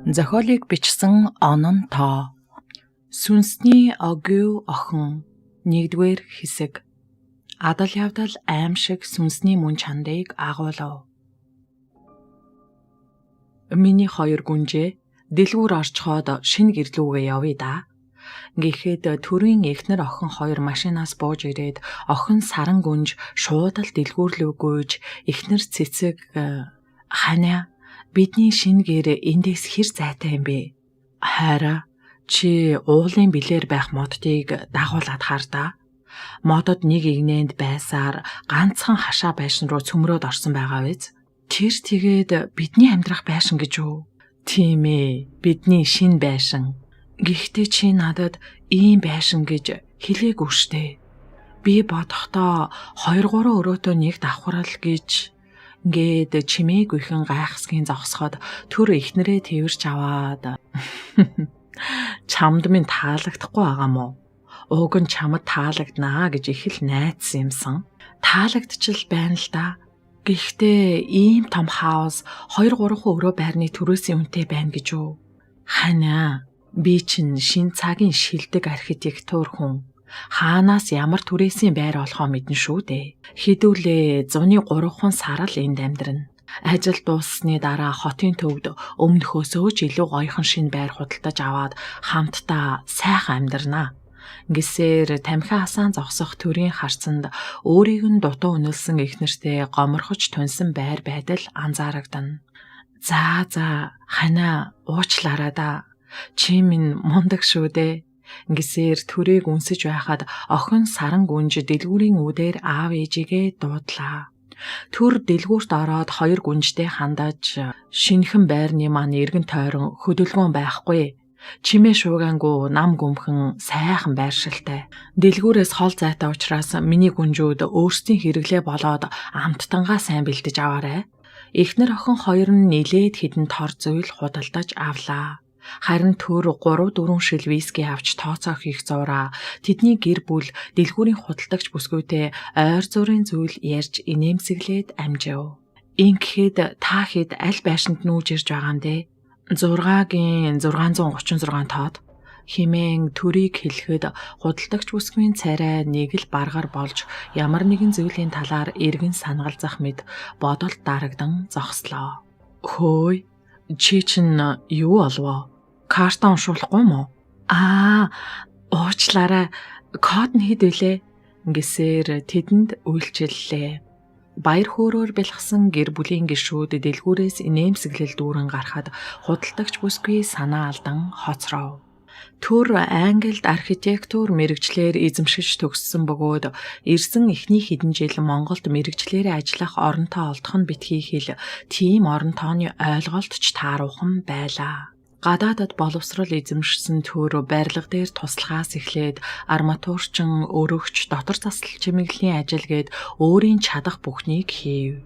Зохиолыг бичсэн Онон Тоо. Сүнсний огио охин 1-р хэсэг. Адал явдал аимшиг сүнсний мөн чандыг агуулав. Миний хоёр гүнжээ дэлгүүр орчхоод шинэ гэрлүүгээ явъя да. Гэхэд төрийн эхнэр охин хоёр машинаас бууж ирээд охин саран гүнж шуудал дэлгүүр рүү гүйж эхнэр цэцэг ханиа бидний шинэ гэр эндээс хэр зайтай юм бэ? Хайраа чи уулын билээр байх модтыг дагуулад хар да. Модод нэг игнэнд байсаар ганцхан хашаа байшин руу цөмрөөд орсон байгаа биз? Тэр тэгээд бидний амьдрах байшин гэж үү? Тийм ээ, бидний шинэ байшин. Гэхдээ чи надад ийм байшин гэж хэлээгүй штэ. Би бодохдоо 2-3 өрөөтөө нэг давхрал гэж гээд чимээгүйхэн гайхсгийн зогсоход төр эхнэрээ тэрч аваад чамд минь таалагдахгүй байгаа мó. Уг нь чамд таалагднаа гэж их л найдсан юмсан. Таалагдчихл байна л да. Гэхдээ ийм том хаус 2-3 өрөө байрны төрөөсийн үнэтэй байна гэж үү? Ханиа, би чинь шин цагийн шилдэг архитектур хүн. Хаанаас ямар түрээсийн байр олохоо мэднэ шүү дээ. Хэдүүлээ зуны 3 сар л энд амьдрна. Ажил дууссаны дараа хотын төвд өмнөхөөсөө ч илүү гоёхон шинэ байр худалдаж аваад хамтдаа сайхан амьдрнаа. Гисээр тамхи хасаан зогсох төрийн харцанд өөрийг нь дутуу өнөлсөн эхнэртэй гоморхож тунсан байр байдал анзаарагдана. За ханаа уучлаарай да. Чи минь мундаг шүү дээ. Гисээр төрийг үнсэж байхад охин саран гүнж дэлгүүрийн үүдээр аав ээжигээ дуудлаа. Төр дэлгүүрт ороод 2 гүнжтэй хандаж шинэхэн байрны маань эргэн тойрон хөдөлгөөн байхгүй. Чимээ шуугаангүй нам гүмхэн сайхан байршилтай. Дэлгүүрээс хол зайтай учраас миний гүнжүүд өөрсдийн хэрэглээ болоод амттангаа сайн бэлдэж аваарай. Эхнэр охин хоёр нь нилээд хідэн тор зүйл худалдаж авлаа. Харин төр 3-4 шил виски авч тооцоо хийх зураа тэдний гэр бүл дэлгүүрийн худалдагч бүсгүйтэй ойр зургийн зүйл ярьж инээмсэглээд амжив. Ингэхэд та хэд аль байшинд нүүж ирж байгаа юм бэ? 6-гийн 636 тоод химэн төрийг хэлэхэд худалдагч бүсгүйн царай нэг л баргар болж ямар нэгэн зүйлийн талаар эргэн санагалзах мэд бодолд дарагдан зогслоо. Хөөе, чи чинь юу олвоо? Карта уншуулахгүй мó? Уучлаарай. Код нь хэд вүлээ? Гисээр тэдэнд үйлчиллээ. Баяр хөөрөөр бэлгсэн гэр бүлийн гишүүд дэлгүүрээс инээмсэглэл дүүрэн гарахад худалдагч бүсгүй санаа алдан хоцров. Төр Англид архитектур мэрэгчлэр эзэмшиж төгссөн бөгөөд ирсэн эхний хэдэн жил Монголд мэрэгчлэрээ ажиллах оронтой олдох нь битгий хэл тийм орон тооны ойлголт ч тааруухан байлаа. Гадаадад боловсрал эзэмшсэн төр барилга дээр туслахаас эхлээд арматурчин, өргөгч, дотор засал чимэглэлийн ажил гээд өөрийн чадах бүхнийг хийв.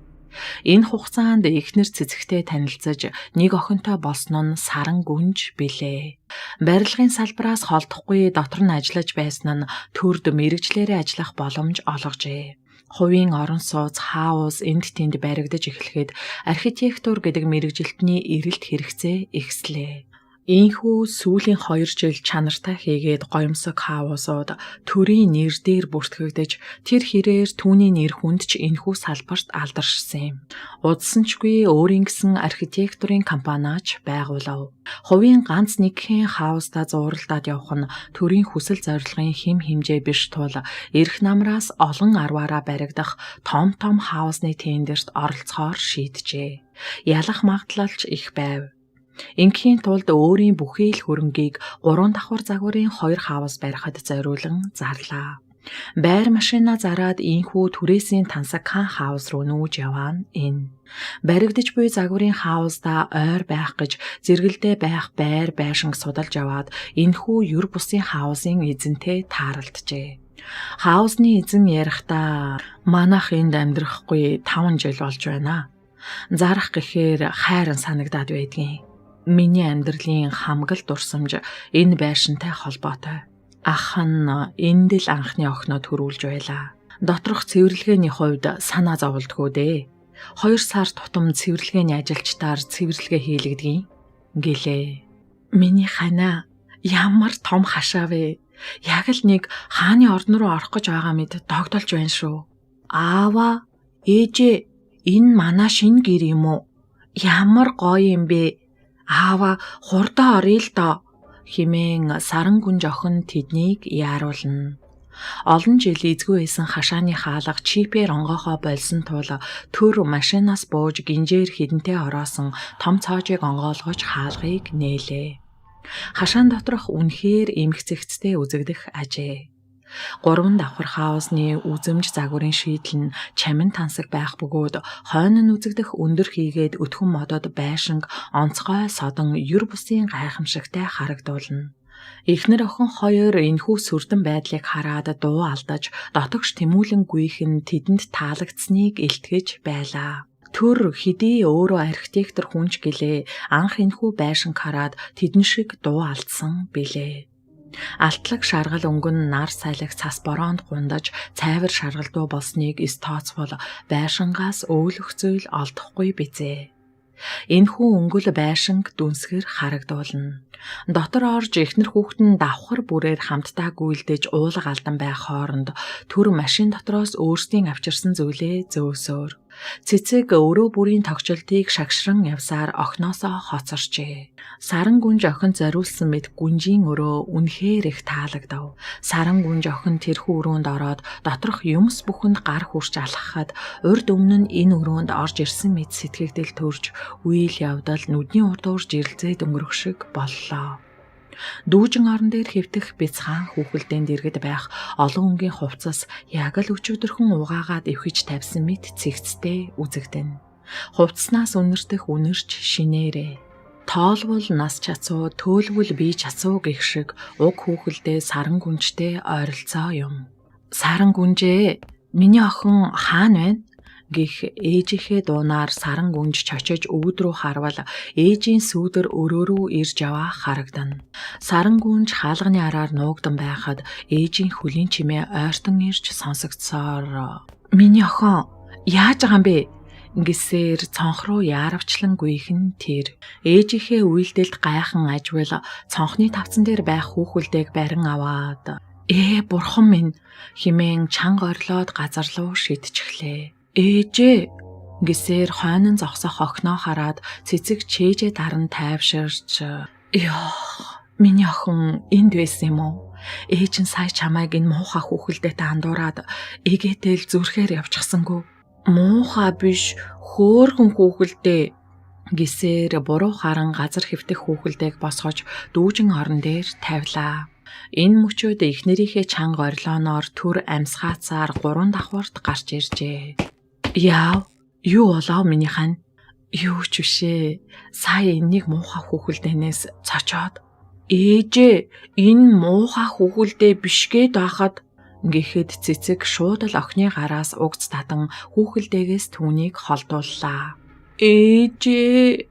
Энэ хугацаанд эхнэр цэцэгтэй танилцаж нэг охинтой болсон нь саран гүнж билээ. Барилгын салбараас холдохгүй дотор нь ажиллаж байсан нь төрд мэрэгчлэрээ ажиллах боломж олгожээ. Хувийн орон сууц, хаус энд тэнд баригдаж эхлэхэд архитектур гэдэг мэрэгжилтний эрэлт хэрэгцээ ихслээ. Ийхүү сүүлийн 2 жил чанартай хийгээд гоёмсог хаусууд төрийн нэр дээр бүртгэгдэж тэр хэрээр түүний нэр хүнд ч энэхүү салбарт алдаршсан юм. Удсанчгүй өөрийн гэсэн архитектурын компаниач байгуулав. Хувийн ганц нэгхэн хауста зууралдаад явах нь төрийн хүсэл зорилгын хэм хэмжээ биш тул эрх намраас олон арваараа баригдах том хаусны тендерт оролцохоор шийджээ. Ялах магадлалч их байв. Инхийн тулд өөрийн бүхий л хөрөнгийг 3 давхар загварын 2 хаус барихад зориулан зарлаа. Байр машина зараад ийхүү түрээсийн тансаг хан хаус руу нүүж яваа нь энэ. Баригдаж буй загварын хауста ойр байх гэж зэрэгэлдээ байх байр байшинг судалж аваад энэхүү юр бусын хаусын эзэнтэй тааралджээ. Хаусны эзэн ярихдаа манайх энд амьдрахгүй 5 жил болж байна. Зарах гэхээр хайран санагдаад байдгийн. Миний амьдралын хамгал дурсамж энэ байшинтай холбоотой. Ах нь энд л анхны охиноо төрүүлж байлаа. Доторх цэвэрлэгээний хувьд санаа зовлтгүй дээ. 2 сар тутам цэвэрлэгээний ажилчдаар цэвэрлэгээ хийлэгдгийн. гэлээ. Миний ханаа ямар том хашаа вэ? Яг л нэг хааны ордон руу орох гэж байгаа мэд догдолж байна шүү. Аава, ээжээ, энэ манай шинэ гэр юм уу? Ямар гоё юм бэ? Аава, хурдаа оръё л доо хэмээн Сарангүнж охин тэднийг яаруулна. Олон жил эзгүй байсан хашааны хаалга чипээр онгоохоо болсон тул төр машинаас бууж гинжээр хідэнтэй ороосон том цоожийг онгоолгож хаалгыг нээлээ. Хашаан доторх үнэхээр эмгцэгцтэй үзэгдэх ажээ. 3 давхар хаусны үзэмж загварын шийдэл нь чамин тансаг байх бөгөөд хойно нь үзэгдэх өндөр хийгээд өтгөн модод байшинг онцгой содон юр бусын гайхамшигтай харагдуулна. Эхнэр охин хоёр энэхүү сүрдэн байдлыг хараад дуу алдаж дотогш тэмүүлэн гүйхэн тэдэнд таалагдсныг илтгэж байлаа. Төр хэдий өөрөө архитектор хүнч гэлээ анх энэхүү байшинг хараад тэдэн шиг дуу алдсан билээ. Алтлаг шаргал өнгөн нар салхи цас бороонд гундаж цайвар шаргалдуу болсныг эс тооцвол байшингаас өөлөх зүйл олдохгүй бизээ. Энэхүү өнгөл байшинг дүнсгэр харагдуулна. Дотор орж эхнэр хүүхэд нь давхар бүрээр хамтдаа гүйлдэж уулга алдан байх хооронд төр машин дотроос өөрсдийн авчирсан зүйлээ зөөсөөр. Цэцэг өрөө бүрийн тогтчлтыг шагшран явсаар охиноосоо хоцорчээ. Сарангүнж охин зориулсан мэт гүнжийн өрөө үнэхээр их таалагдав. Сарангүнж охин тэрхүү өрөөнд ороод доторх юмс бүхэнд гар хүрч алхахад урд өмнө нь энэ өрөөнд орж ирсэн мэт сэтгэгдэл төрж үйл явдал нүдний урдуур жирэлзээд өнгөрөх шиг боллоо. Дүүжин орон дээр хэвтэх бяцхан хүүхэлдэйн дэргэд байх олон өнгийн хувцас яг л өчигдөрхөн угаагаад эвхэж тавьсан мэт цэгцтэй үзэгдэн. Хувцснаас үнэртэх үнэрч шинээрээ. Тоолвол нас чацуу, төөлвөл бие чацуу гэх шиг уг хүүхэлдээ Сарангүнжтэй ойролцоо юм. Сарангүнжээ, миний охин хаана байна? Гэх ээжийнхээ дуунаар Сарангүнж чочиж өвд рүү харвал ээжийн сүүдэр өрөө рүү ирж яваа харагдана. Сарангүнж хаалганы араар нуугдан байхад ээжийн хөлийн чимээ ойртон ирж сонсогдсоор "Миний охин яаж байгаа юм бэ?" гэсээр цонх руу яаравчлан гүйхэн тэр. Ээжийнхээ үйлдэлд гайхан ажвал цонхны тавцан дээр байх хүүхэлдэйг барин аваад бурхан минь" хэмээн чанга орлоод газар руу шидчихлээ. "Ээжээ" гэсээр хойнон зогсох охиноо хараад цэцэг чээжээ даран тайвширч "Миний охин энд байсан юм уу? Ээж нь сая чамайг энэ муухай хүүхэлдээтэй андуураад эгээтэл зүрхээр явчихсангүй." "Муухай биш, хөөрхөн хүүхэлдээ" гэсээр буруу харан газар хэвтэх хүүхэлдэйг босгож дүүжин орон дээр тавилаа. Энэ мөчөөд эхнэрийнхээ чанга орлооноор төр амьсгаацаар 3 давхарт гарч иржээ. "Яав, юу болоо миний хань?" "Юу ч бишээ. Сая энийг муухай хүүхэлдээнээс цочоод." "Ээжээ, энэ муухай хүүхэлдээ биш гээд байхад" гэхэд цэцэг шууд л охины гараас угц тадан хүүхэлдээгээс түүнийг холдууллаа. "Ээжээ"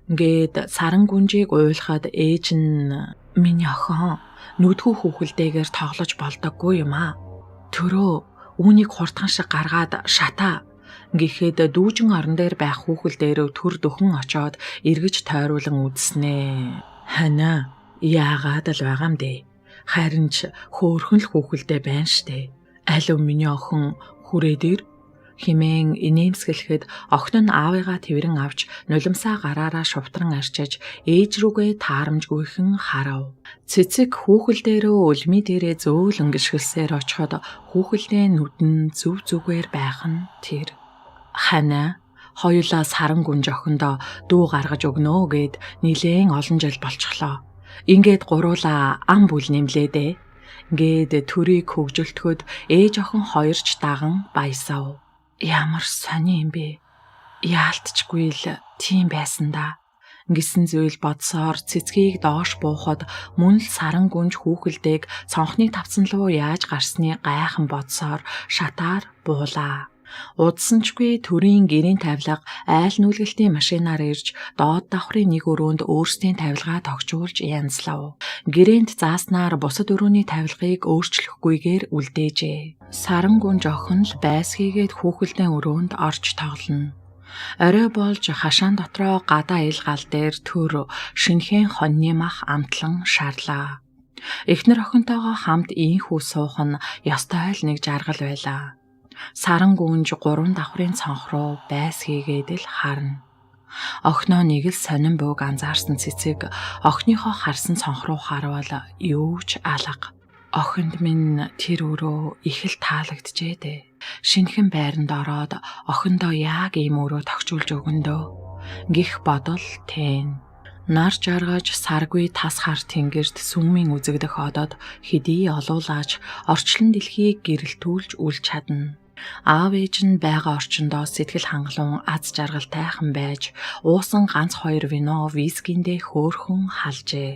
гэд Сарангүнжийг уйлахад ээж нь "Миний охин, нүдгүй хүүхэлдээгээр тоглож болдоггүй юм аа. Төрөө үүнийг хурдхан шиг гаргаад шатаа" гэхэд дүүжин орон дээр байх хүүхэлдээрөө төр дөхөн очоод эргэж тойруулан үзснээ. "Ханаа, яагаад л байгаа юм дээ? Харин ч хөөрхөн л хүүхэлдээ байна штэ. Алив миний охин хүрээ дээр" хэмээн инээмсэглэхэд охин нь аавыгаа тэрэн авч нулимсаа гараараа шувтран арчиж ээж рүүгээ таарамжгүйхэн харав. Цэцэг хүүхэлдээрөө үлми дээрээ зөөлөн гიშгэлсээр очиход хүүхэлдээ нүдэн зүв зүгээр байх нь тэр. "Ханаа, хоёулаа Сарангүнж охиндоо дүү гаргаж өгнөө" гэд нилээн олон жил болчихлоо. "Ингээд гуруула ам бүл нэмлээ дээ" гэд төрийг хөгжөлтөхөд ээж охин хоёрч даган баясав. "Ямар сони юм бэ? Яалтчгүй л тийм байсан да" гэсэн зүйл бодсоор цэцгийг доош буухад мөн л Сарангүнж хүүхэлдэйг цонхны тавцан руу яаж гарсныг гайхан бодсоор шатаар буулаа. Удсанчгүй төрийн гэрийн тавилга айл нүүлгэлтийн машинаар ирж доод давхрын нэг өрөөнд өөрсдийн тавилгаа тогтжуулж янзлав. Гэрээнд зааснаар бусад өрөөний тавилгыг өөрчлөхгүйгээр үлдээжээ. Сарангүнж охин л байсгийгээд хүүхэлдэйн өрөөнд орж тоглоно. Орой болж хашаан дотроо гадаа ил гал дээр төр шинхэн хоньны мах амтлан шаарлаа. Эхнэр охинтойгоо хамт ийхүү суух нь ёстой л нэг жаргал байлаа. Саран гүнж 3 давхрын цонх руу байс хийгээд л харна. Охиноо нэг л сонин бууг анзаарсан цэцэг охиныхоо харсан цонх руу харвал юу ч алга. Охинд минь тэр өрөө их л таалагджээ дээ. Шинхэн байранд ороод охиндоо яг ийм өрөө тогтжуулж өгөндөө гих бодол тэн. Нар жаргаж саргүй тас хар тэнгэрт сүмийн үзэгдэх одод хэдий олуулаач орчлон дэлхийг гэрэлтүүлж үл чадна. Аав ээж нь байгаа орчиндөө сэтгэл хангалуун аз жаргалтайхан байж уусан ганц 2 вино вискиндээ хөөхөн халжээ.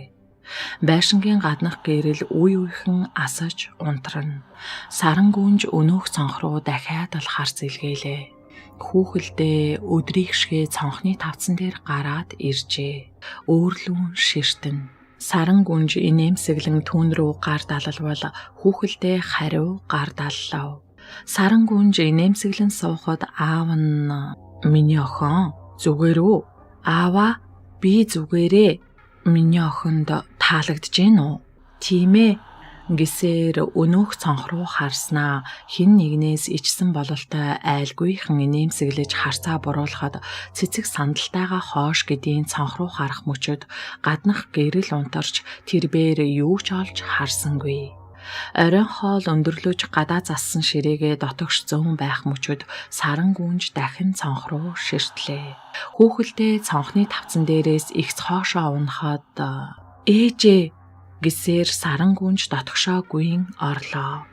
Байшингийн гаднах гэрэл үе үехэн асаж унтрана. Саран гүнж өнөөх цонх руу дахиад л харц илгээлээ. Хүүхэлдээ өдрийг шигэ цонхны тавцан дээр гараад иржээ. Өөрлүүн ширтэн. Саран гүнж инээмсэглэн түүн рүү гар далалвал хүүхэлдээ хариу гар даллав. Саран гүнж инээмсэглэн суухад аав нь "Миний охин зүгээр үү? Аава би зүгээрээ. Миний охинд таалагдж гин үү?" "Тийм ээ" гэсээр өнөөх цонх руу харснаа хин нэгнээс ичсэн бололтой айлгүйхэн инээмсэглэж харцаа буруулахад цэцэг сандалтайгаа хоош гэдгийн цонх руу харах мөчөд гаднах гэрэл унтарч тэрбээр юу ч олж харсангүй. Оройн хоол өндөрлөж гадаа зассан ширээгээ дотогш зөөн байх мөчөд саран гүнж дахин цонх руу ширтлээ. Хүүхэлдээ цонхны тавцан дээрээс ихс хоошоо унахад "Ээжээ" гэсээр саран гүнж дотогшоо гүйн орлоо.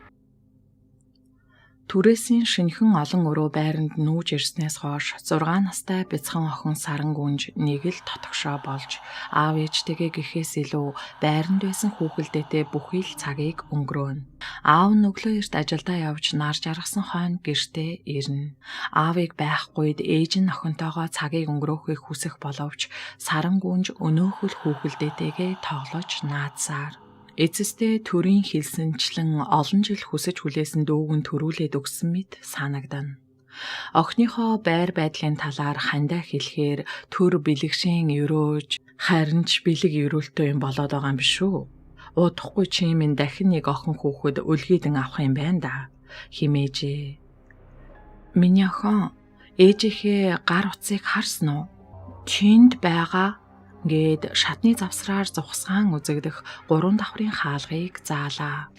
Түрээсийн шинхэн олон өрөө байранд нүүж ирснээс хойш 6 настай бяцхан охин саран гүнж нэг л дотогшоо болж аав ээжтэйгээ гэхээс илүү байранд байсан хүүхэлдээтэй бүхий л цагийг өнгөрөөнө. Аав нь өглөө эрт ажилдаа явж нар жаргасан хойно гэртээ ирнэ. Аавыг байхгүйд ээж нь охинтойгоо цагийг өнгөрөөхийг хүсэх боловч саран гүнж өнөөхөл хүүхэлдээтэйгээ тоглож наадсаар. Эцэстээ төрийн хэлсэнчлэн олон жил хүсэж хүлээсэн дүүг нь төрүүлээд өгсөн мэт санагдана. Охиныхоо байр байдлын талаар хандаа хэлэхээр төр бэлэгшийн өрөөж харин ч бэлэг өрөөлтөө юм болоод байгаа юм биш үү? Удахгүй чи минь дахин нэг охин хүүхэд өлгийдэн авах юм байна да химээжээ. "Миний охин ээжийнхээ гар утсыг харсан уу? Тэнд байгаа" гээд шатны завсраар зугсгаан үзэгдэх 3 давхрын хаалгыг заалаа.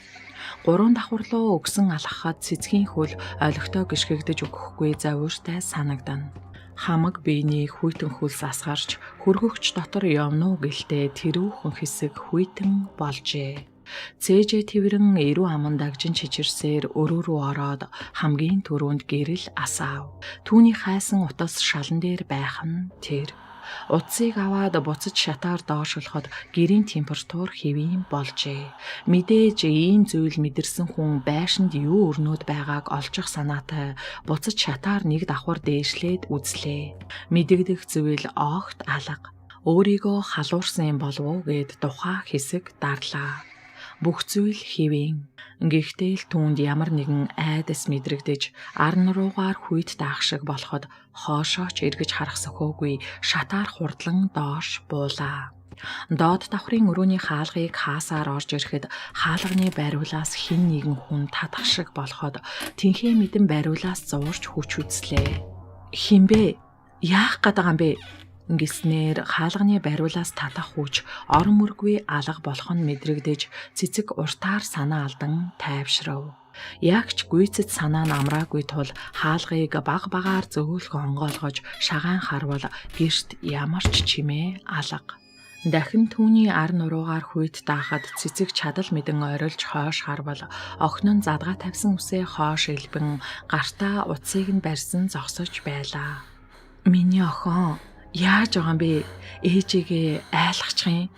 3 давхар руу өгсөн алхахад цэцгийн хөл олигтой гიშгэгдэж өгөхгүй завууртай санагдана. Хамаг биений хүйтэн хөлс асгарч хөргөгч дотор явна уу гэлтэй тэрүүхэн хэсэг хүйтэн болжээ. Цээжээ тэрэн эрүү аман дагжин чичирсээр өрөө рүү ороод хамгийн түрүүнд гэрэл асаав. Түүний хайсан утас шалан дээр байх нь тэр. Утсыг аваад буцаж шатаар доошолоход гэрийн температур хэвийн болжээ. Мэдээж ийм зүйл мэдэрсэн хүн байшинд юу өрнөд байгааг олчих санаатай буцаж шатаар нэг давхар дээшлээд үзлээ. Мэдэгдэх зүйл огт алга. Өөрийгөө халуурсан юм болов уу гэд тухай хэсэг дарлаа. Бүх зүйл хэвийн. Гэхдээ л түүнд ямар нэгэн айдас мэдрэгдэж арн руугаар хүйт даах шиг болоход хоошооч эргэж харах сөхөөгүй шатаар хурдлан доош буулаа. Доод давхрын өрөөний хаалгыг хаасаар орж ирэхэд хаалганы бариулаас хэн нэгэн хүн татах шиг болоход тэнхээ мэдэн бариулаас зуурч хүч үзлээ. "Хинбэ? Яах гээд байгаа юм бэ?" гэснээр хаалганы бариулаас татах хүч орон мөргүй алга болох нь мэдрэгдэж цэцэг уртаар санаа алдан тайвшрав. Яг ч гүйцэд санаа нь амраагүй тул хаалгыг баг багаар зөөлхөн онгоолгож шагаан харвал гэрт ямар ч чимээ алга. Дахин түүний ар нуруугаар хүйт даахад цэцэг чадал мэдэн орилж хоош харвал охин нь задгаа тавьсан үсээ хоош илбэн гартаа утсыг нь барьсан зогсож байлаа. "Миний охин яаж байгаа юм бэ? Ээжигээ айлгах юм"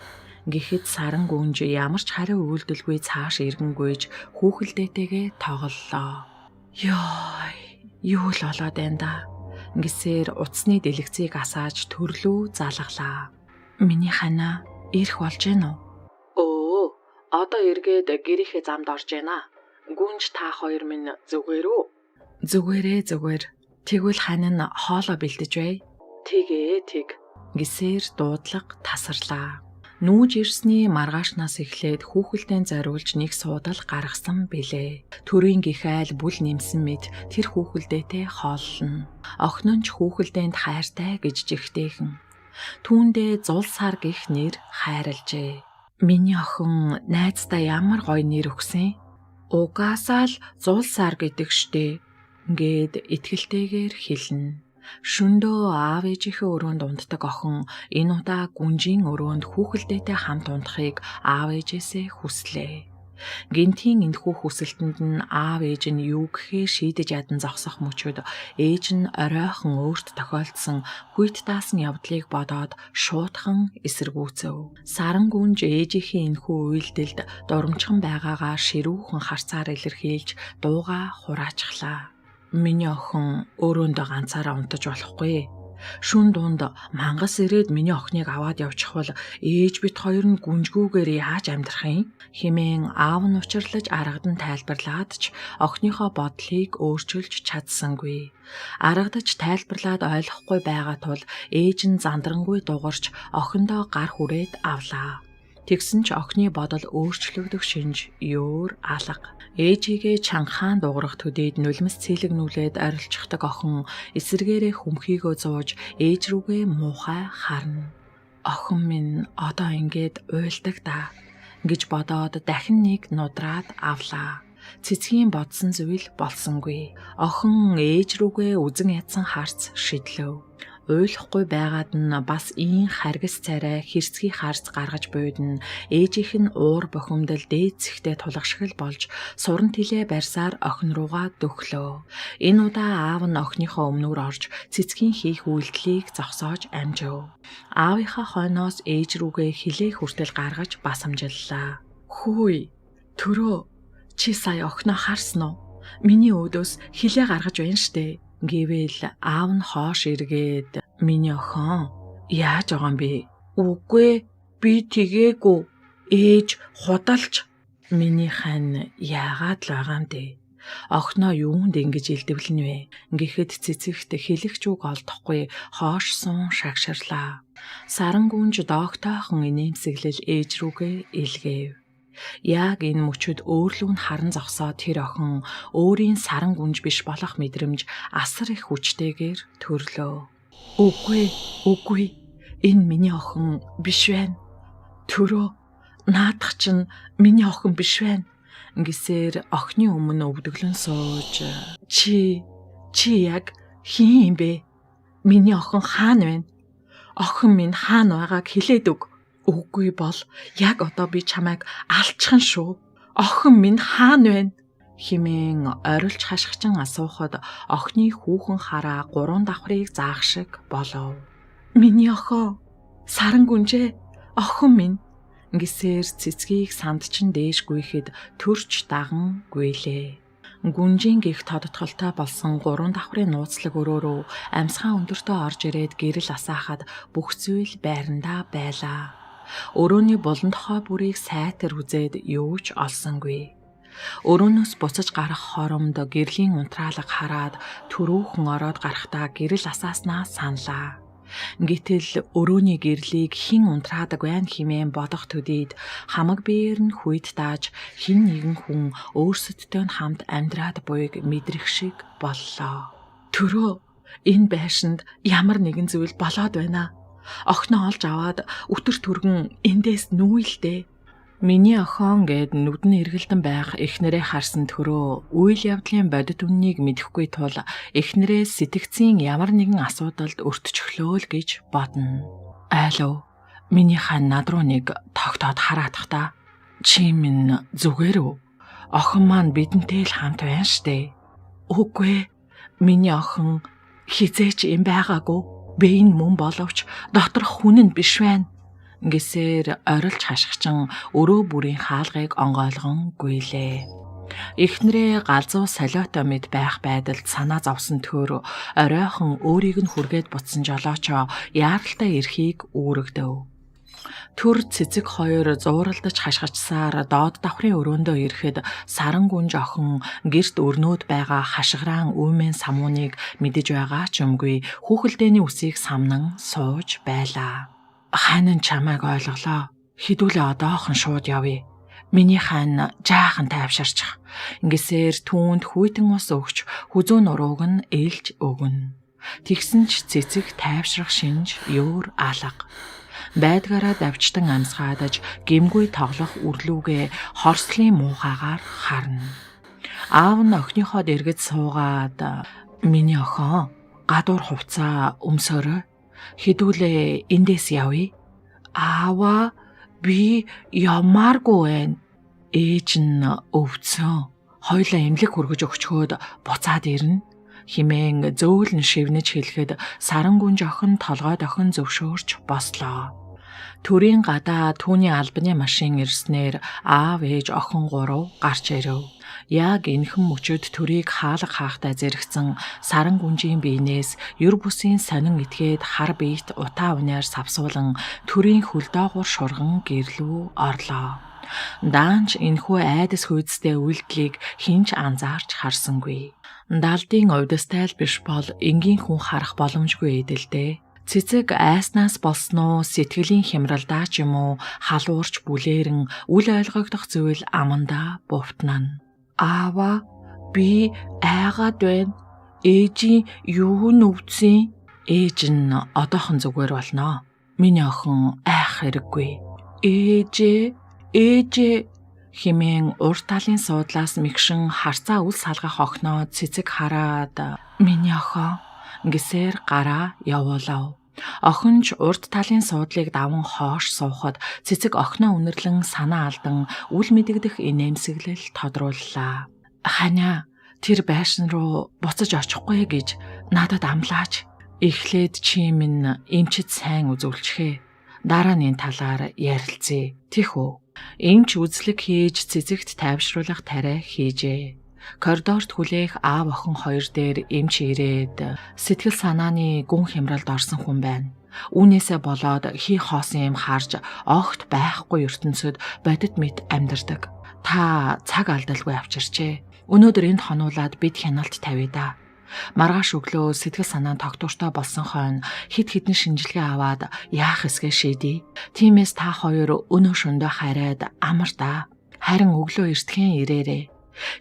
гэхэд саран гүнж ямар ч хариу үйлдэлгүй цааш эргэнгүйж хүүхэлдээтэйгээ тоглолоо. "Ёй, юу л болоод байна да" гэсээр утасны дэлгэцийг асааж төрлөө залгалаа. "Миний ханаа ирэх болж гэнэ үү?" "Өө, одоо эргээд гэрийнхээ замд орж байна. Гүнж та хоёр минь зүгээр үү?" "Зүгээрээ зүгээр. Тэгвэл хань нь хоолоо бэлдэж бай. Тэг гэсээр дуудлага тасарлаа. Нүүж ирсний маргаашнаас эхлээд хүүхэлдэйн зориулж нэг суудал гаргасан билээ. Төрийн гихайл бүл нэмсэн мэд тэр хүүхэлдээтэй хооллоно. Охин нь ч хүүхэлдээнд хайртай гэж жигтэйхэн. Түүндээ Зул сар гэх нэр хайрлжээ. Миний охин найздаа ямар гоё нэр өгсөн. Угаасаа л Зул сар гэдэг штэ. Ингээд итгэлтэйгээр хэлнэ. Шөндөө аав ээжийнхээ өрөөнд унддаг охин энэ удаа гүнжийн өрөөнд хүүхэлдээтэй хамт ундахыг аав ээжээсээ хүслээ. Гинтийн энэхүү хүсэлтэнд нь аав ээж нь юу гэхээр шийдэж ядан зогсох мөчөд ээж нь оройхон өөрт тохиолдсон хүйт даасан явдлыг бодоод шуудхан эсэргүүцэв. Саран гүнж ээжийнхээ энэхүү үйлдэлд дурамчхан байгаагаа ширүүхэн харцаар илэрхийлж дууга хураачглаа. Миний охин өрөөндөө ганцаараа унтаж болохгүй. Шүн дунд мангас ирээд миний охиныг аваад явчихвал ээж бит хоёр нь гүнжгүүгээр яаж амьдрах юм? Хэмээн аав нь учирлаж аргадан тайлбарлаад ч охиныхоо бодлыг өөрчилж чадсангүй. Аргадаж тайлбарлаад ойлгохгүй байгаа тул ээж нь зандрангуй дугарч охиндоо гар хүрээд авлаа. Тэгсэн ч охины бодол өөрчлөгдөх шинж ёор алга. Ээжигээ чангахан дуурах төдийд нулимс цэлэгнүүлээд арилчихдаг охин эсэргээрээ хүмхийгөө зууж ээж рүүгээ муухай харна. Охин минь одоо ингээд уйлдаг да гэж бодоод дахин нэг нудраад авлаа. Цэцгийн бодсон зүйл болсонгүй. Охин ээж рүүгээ үзэн ядсан харц шидлэв. Ойлгохгүй байгаад нь бас ийн харгас царай хэрцгий харц гаргаж буйдна. Ээжийнх нь уур бохимдол дээд зэгтээ тулгашгал болж суран тилээ барьсаар охин руугаа дөхлөө. Энэ удаа аав нь охиныхоо өмнөр орж цэцгийн хийх үйлдэлийг зогсоож амжив. Аавынхаа хойноос ээж рүүгээ хилээ хүртэл гаргаж басамжиллаа. Хөөе, төрөө, чи сая охиноо харсан уу? Миний өөдөөс хилээ гаргаж байна штэ. Гэвэл аав нь хоош эргээд миний охин яаж байгаа юм бэ? Үгүй би тэгээгүй. Ээж худалч. Миний хань яагаад л байгаа юм бэ? Охиноо юунд ингэж илдэвлэн вэ? Гэхэд цэцэгт хэлэгч үг олдохгүй хоош сун шагширлаа. Саран гүнж доогтойхон инээмсэглэл ээж рүүгээ илгээв. Яг энэ мөчөд өөрлөв нь харан зогсоод тэр охин өөрийн саран гүнж биш болох мэдрэмж асар их хүчтэйгээр төрлөө. Үгүй. Энэ миний охин биш байна. Төрөө, наадах чинь миний охин биш байна. Гисээр охины өмнө өвдөглөн сууж, чи яг хин юм бэ? Миний охин хаана байна? Охин минь хаана байгааг хэлээд өг. Үгүй бол яг одоо би чамайг алчхан шүү. Охин минь хаана байна? Хэмээн орилж хашгичин асуухад охины хүүхэн хараа 3 давхрыг заах шиг болов. Миний охин, саран гүнжээ, охин минь гисээр цэцгийг санд чин дээш гүйхэд төрч даган гүйлээ. Гүнжийн гих тодтголтой болсон 3 давхрын нууцлаг өрөөрөө амьсгаа өндөртөө орж ирээд гэрэл асаахад бүх зүйл байрандаа байлаа. Өрөөний буландхой бүрийг сайтар үзээд юу ч олсонгүй. Өрөөнөөс буцаж гарах хоромд гэрлийн унтраалга хараад төрөөхэн ороод гарахдаа гэрэл асааснаа саналаа. Гэтэл өрөөний гэрлийг хэн унтраадаг байна хэмээн бодох төдийд хамаг биеэр нь хүйд дааж хэн нэгэн хүн өөрсөдтэй нь хамт амьдраад буйг мэдрэх шиг боллоо. Төрөө, энэ байшинд ямар нэгэн зүйл болоод байна. Охиноо олж аваад өтөр түргэн эндээс нүүйлдэ. Миний охин гээд нүдэн эргэлдэн байх эхнэрээ харсан төрөө үйл явдлын бодит үннийг мэдэхгүй тул эхнэрээ сэтгцийн ямар нэгэн асуудалд өртчихлөө л гэж бодно. Айлуу, миний хань над руу нэг тогтоод хараадах та. Чи минь зүгээр үү? Охин маань бидэнтэй л хамт байна штэ. Үгүй, миний охин хизээч юм байгаагүй. Бэйн мөн боловч доторх хүн нь биш байна. Гисээр орилж хашгичин өрөө бүрийн хаалгыг онгойлгон гүйлээ. Эхнэрээ галзуу солиотой мэд байх байдалд санаа зовсон төр оройхон өөрийг нь хүргээд буцсан жолоочоо яаралтай эрхийг үүрэгдэв. Төр цэцэг хоёр зууралдаж хашгичсаар доод давхрын өрөөндөө ирэхэд саран гүнж охин гэрт өрнөөд байгаа хашгираан үүмэн самууныг мэдэж байгаа ч юмгүй хүүхэлдэйний үсийг самнан сууж байлаа. Хань нь чамайг ойлголоо. Хідүүлээ одоохон шууд явъя. Миний хань жаахан тайвширчих. Ингэсээр түүнд хүйтэн ус өгч хүзүү нурууг нь ээлж өгнө. Тэгсэн ч цэцэг тайвшрах шинж ёор алга. Байдгаараа давчтан амсгаадаж гэмгүй тоглох үрлүүгээ хорслын муухайгаар харна. Аав нь охиныхоо дэргэд суугаад миний охин гадуур хувцаа өмсөөрэй. Хідүүлээ эндээс явъя. Аава би ямааргүй байна. Ээж нь өвдсөн. Хоёлаа эмнэлэг хүргэж өгчхөөд буцаад ирнэ. Химэн зөөлн шивнэж хэлэхэд саран гүнж охин толгой дохин зөвшөөрч бослоо. Төрийн гадаа түүний албаны машин ирснээр аав ээж охин гурав гарч ирэв. Яг энэхэн мөчөд төрийг хаалга хаахтай зэрэгцэн саран гүнжийн биенээс юр бүсийн сонин итгээд хар биет утаа униар савсуулан төрийн хөлдөөгөр шурган гэрлүү орлоо. Даанч энэхүү айдас хүйдстэй үйлдэлийг хинч анзаарч харсангүй. Далдын увдастай л биш бол энгийн хүн харах боломжгүй эдэлдээ. Цэцэг айснаас болсноо сэтгэлийн хямралдаа ч юм уу халуурч бүлээрэн үл ойлгогдох зүйл амандаа бувтнана. Аава би айгаад байна. Ээжийн юу нүвцэн? Ээж нь одоохон зүгээр болно. Миний охин айх хэрэггүй. Ээжээ химэн урт талын суудлаас мэгшин харцаа үл салгах охиноо цэцэг хараад миний охин гэсээр гараа явуулав. Охинч урт талын суудлыг даван хоош суухад цэцэг охиноо үнэрлэн санаа алдан үл мэдэгдэх инээмсэглэл тодрууллаа. Ханя тэр байшин руу буцаж очихгүй гэж надад амлаач. Эхлээд чи минь эмчит сайн үзүүлчихээ. Дараа нь энэ талаар ярилцъя. Тийх үү? Эмч үзлэг хийж цэцэгт тайвшруулах тариа хийжээ. Коридорт хүлээх аав охин хоёр дээр эмч ирээд сэтгэл санааны гүн хямралд орсон хүн байна. Үүнээсээ болоод хий хоосон юм харж огт байхгүй ертөнцөд бодит мэт амьдардаг. Та цаг алдалгүй авчирчээ. Өнөөдөр энд хонуулаад бид хяналт тавья да. Маргааш өглөө сэтгэл санаа тогтвортой болсон хойно хид хідэн шинжилгээ аваад яах эсгээ шийдье. Тиймээс та хоёр өнөө шөндөө хараад амар да. Харин өглөө эртхэн ирээрээ.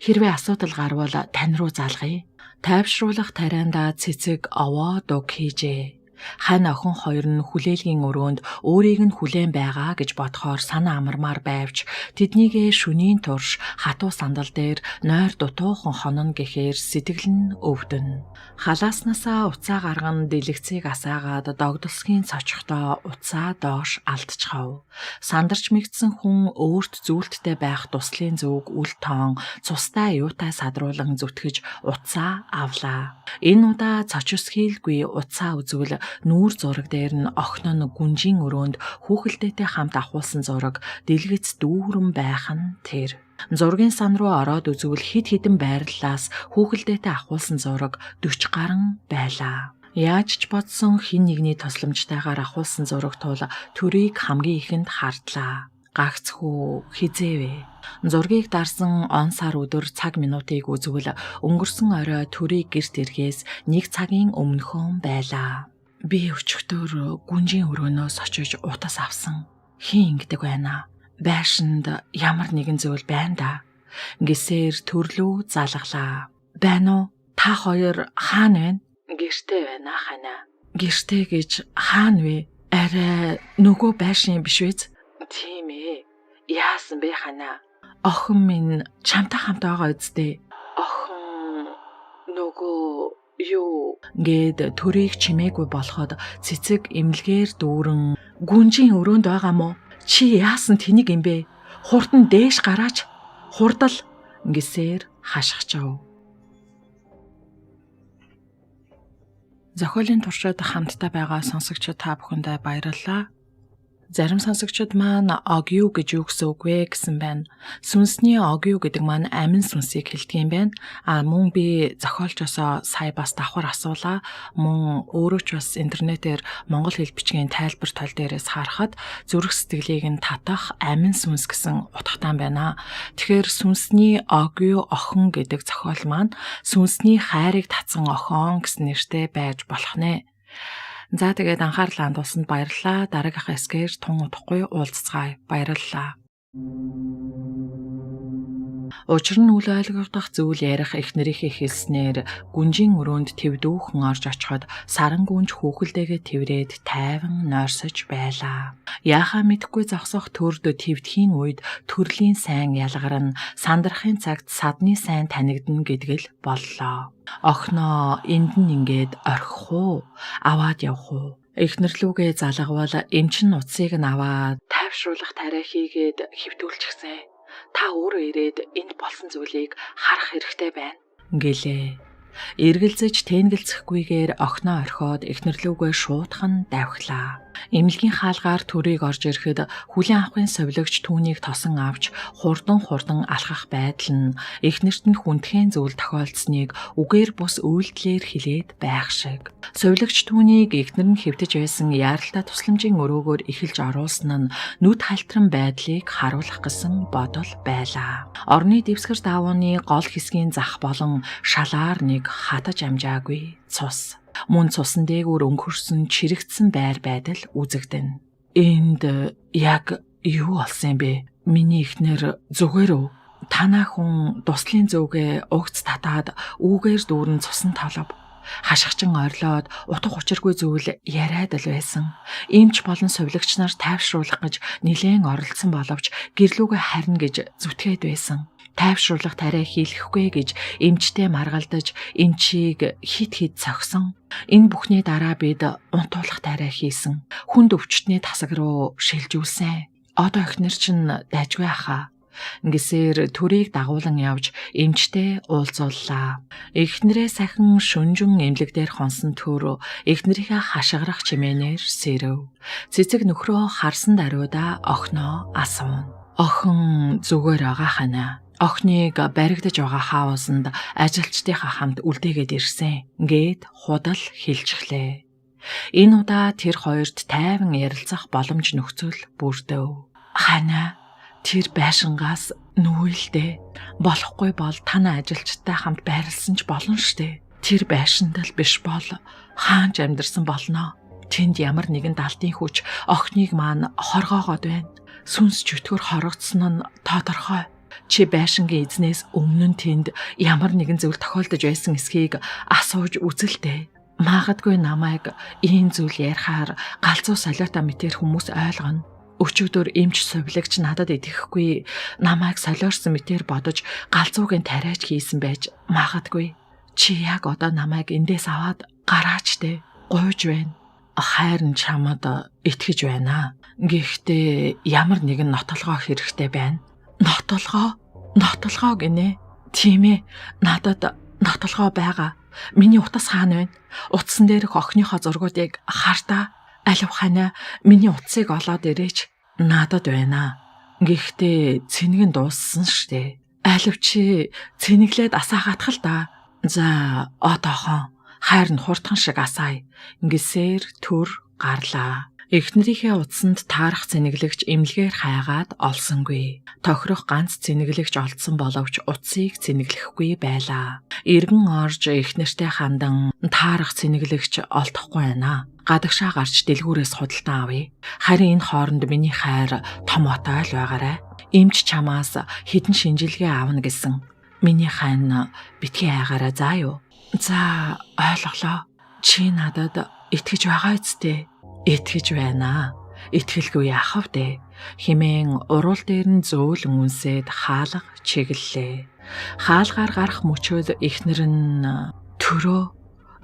Хэрвээ асуудал гарвал тань руу залгая. Тайвшруулах тарианда цэцэг овоо дуг хийжээ. Хань охин хоёр нь хүлээлгийн өрөөнд өөрийг нь хүлээн байгаа гэж бодохоор санаа амармаар байвч тэднийгээ шөнийн турш хатуу сандал дээр нойр дутуухан хонно гэхээр сэтгэл нь өвдөн. Халааснасаа уцаа гарган дэлгэцийг асаагаад догдолсгийн цочихдоо уцаа доош алдчихав. Сандарч мэгдсэн хүн өөрт зүйлттэй байх туслын зүг үл тоон цустай юутай садруулан зүтгэж уцаа авлаа. Энэ удаа цочос хийлгүй уцаа үзвэл нүүр зураг дээр нь охин нь гүнжийн өрөөнд хүүхэлдэйтэй хамт ахуулсан зураг дэлгэц дүүрэн байх нь тэр. Зургийн сан руу ороод үзвэл хид хідэн байрлалаас хүүхэлдэйтэй ахуулсан зураг 40 гаруй байлаа. Яаж ч бодсон хин нэгний тусламжтайгаар ахуулсан зураг тул төрийг хамгийн ихэнд хардлаа. Гагцхүү хизээвэ. Зургийг дарсан он сар өдөр цаг минутыг үзвэл өнгөрсөн орой төрийг гэрт иргээс 1 цагийн өмнөхөн байлаа. Би өчигдөр гүнжийн өрөөнөөс очиж утас авсан. Хин ингэдэг байна. Байшинд ямар нэгэн зүйл байна да. Гэсээр төрлөө залглаа. Байна уу? Та хоёр хаана байна? Гэртээ байна хана. Гэртээ гэж хаана вэ? Арай нөгөө байшин биш үү? Тийм ээ. Яасан бэ хана? Охин минь чамтай хамт байгаа үсттэй. Охин нөгөө юу гээд төрийг чимээгүй болоход цэцэг эмнэлгээр дүүрэн гүнжийн өрөөнд байгаа мó? Чи яасан тэнийг юм бэ? Хурдан дээш гараач. Хурдал гэсээр хашгичав. Зохиолын туршид хамтдаа байгаа сонсогчид та бүхэндээ баярлалаа. Зарим сонсогчид маань огью гэж юу гэсэн үг вэ гэсэн байна. Сүнсний огью гэдэг маань амин сүнсийг хэлдэг юм байна. Мөн би зохиолчосоо сая бас давхар асуулаа. Мөн өөрөө ч бас интернетээр монгол хэл бичгийн тайлбар тал дээрээс харахад зүрх сэтгэлийг нь татах амин сүнс гэсэн утгатай байна. Тэгэхээр сүнсний огью охин гэдэг зохиол маань сүнсний хайрыг татсан охин гэсэн нэртэй байж болох нэ. За тэгээд анхаарлаа хандуулсанд баярлалаа. Дараагийнхаа эсгээр тун удахгүй уулзцгаая. Баярлалаа. Учир нь үл ойлгогдох зүйл ярих их нарийнхээ хэлснээр гүнжийн өрөөнд твдүүхэн орж очиход саран гүнж хүүхэлдэйгээ тврээд тайван нойрсож байлаа. Яахаа мэдэхгүй зогсох төрд твдхийн үед төрлийн сайн ялгар нь сандрахын цагт садны сайн танигдна гэдгэл боллоо. Охноо энд нь ингээд орхих уу? Аваад явах уу? Эхнэрлүүгээ залгавал эмчин утсыг нь аваад тайвшруулах тариа хийгээд хэвтүүлчихсэн. Та өөрөө ирээд энд болсон зүйлийг харах хэрэгтэй байна гэлээ. Эргэлзэж тэнгэлцэхгүйгээр охноо орхиод эхнэрлүүгээ шуудхан давхлаа. Эмнэлгийн хаалгаар төрийг орж ирэхэд хүлээн авахын совилогч түүнийг тосон авч хурдан алхах байдал нь эхнэрт нь хүндхэн зүйл тохиолдсныг үгээр бус үйлдэлээр хэлээд байх шиг. Совилогч түүнийг эхнэр нь хэвтэж байсан яаралтай тусламжийн өрөөгөөр эхэлж оруулсан нь нүд халтран байдлыг харуулах гэсэн бодол байлаа. Орны дэвсгэр даавууны гол хэсгийн зах болон шалаар нэг хатаж амжаагүй цус. Мөн цусан дээгүүр өнгөрсөн чирэгдсэн байр байдал үзэгдэнэ. Энд яг юу болсон бэ? Миний эхнэр зүгээр үү? Танаа хүн дуслын зөөгээ угц татаад үүгээр дүүрэн цусан толов. Хашгичин орлоод утга учиргүй зүйл яриад л байсан. Иймч болон совилогч нар тайвшруулах гэж нилээн оролцсон боловч гэрлүүгээ харна гэж зүтгээд байсан. Тайвшруулах тариа хийлгэхгүй гэж эмчтэй маргалдаж эмчийг хит цогсон. Энэ бүхний дараа бид унтуулах тариа хийсэн. Хүнд өвчтний тасаг руу шилжүүлсэн. Одоо эхнэр чинь дайжгүй ахаа. Ингэсээр төрийг дагуулan явж эмчтэй уулзууллаа. Эхнэрээ сахин шүнжин эмнэлэг дээр хонсон төр эхнэрийнхээ хашгирах чимээнээр сэрэв. Цэцэг нөхрөө харсан даруйда охноо асуув. Охин зүгээр байгаа хана. Охныг баригдаж байгаа хаусанд ажилчдынхаа хамт үлдээгээд ирсэн гээд худал хэлчихлээ. Энэ удаа тэр хоёрт тайван ярилцах боломж нөхцөл бүрдэв. Хана тэр байшингаас нүүлдэ. Болохгүй бол танаа ажилчтай хамт байрлсан ч болно штэ. Тэр байшинд л биш бол хаанч амьдарсан болно. Тэнд ямар нэгэн далдын хүч охныг маань хоргоогоод байна. Сүнс чөтгөр хорогдсон нь тодорхой. Чи байшингийн эзнээс өмнө нь тэнд ямар нэгэн зүйл тохиолдож байсан эсхийг асууж үзэлтэй. Магадгүй намайг ийм зүйл ярихаар галзуу солиотой мэтэр хүмүүс ойлгоно. Өчигдөр эмч совилогч надад итгэхгүй намайг солиорсон мэтэр бодож галзуугийн тариач хийсэн байж магадгүй. Чи яг одоо намайг эндээс аваад гараач дээ. Гуйж байна. Хайрн чамд итгэж байна. Гэхдээ ямар нэгэн нотолгоо хэрэгтэй байна. Нотолгоо гинэ. Тийм ээ. Надад нотолгоо байгаа. Миний утас хаана байна? Утсан дээрх охиныхоо зургуудыг хартаа. Алив хана миний утсыг олоод ирээч. Надад байна. Гэхдээ цэнэг нь дууссан штэ. Алив чи цэнэглээд асаагаатах л да. За одоохон хайр нь хурдхан шиг асаая. Ингэсээр төр гарлаа. Эхнэрийнхээ утсанд таарах цэнэглэгч эмнэлгээр хайгаад олсонгүй. Тохирох ганц цэнэглэгч олдсон боловч утсыг цэнэглэхгүй байлаа. Иргэн орж эхнэртэй хандан таарах цэнэглэгч олдохгүй байна. Гадагшаа гарч дэлгүүрээс худалдан авъя. Харин энэ хооронд миний хайр томоотой л байгаарай. Эмч чамаас хэдэн шинжилгээ авна гэсэн. Миний хань битгий айгаараа заа юу? За ойлголоо. Чи надад итгэж байгаа үсттэй. Итгэж байна. Итгэлгүй яахав дээ. Химэн уруул дээр нь зөөлөн үнсээд хаалга чиглэлээ. Хаалгаар гарах мөчөөд эхнэр нь төрөө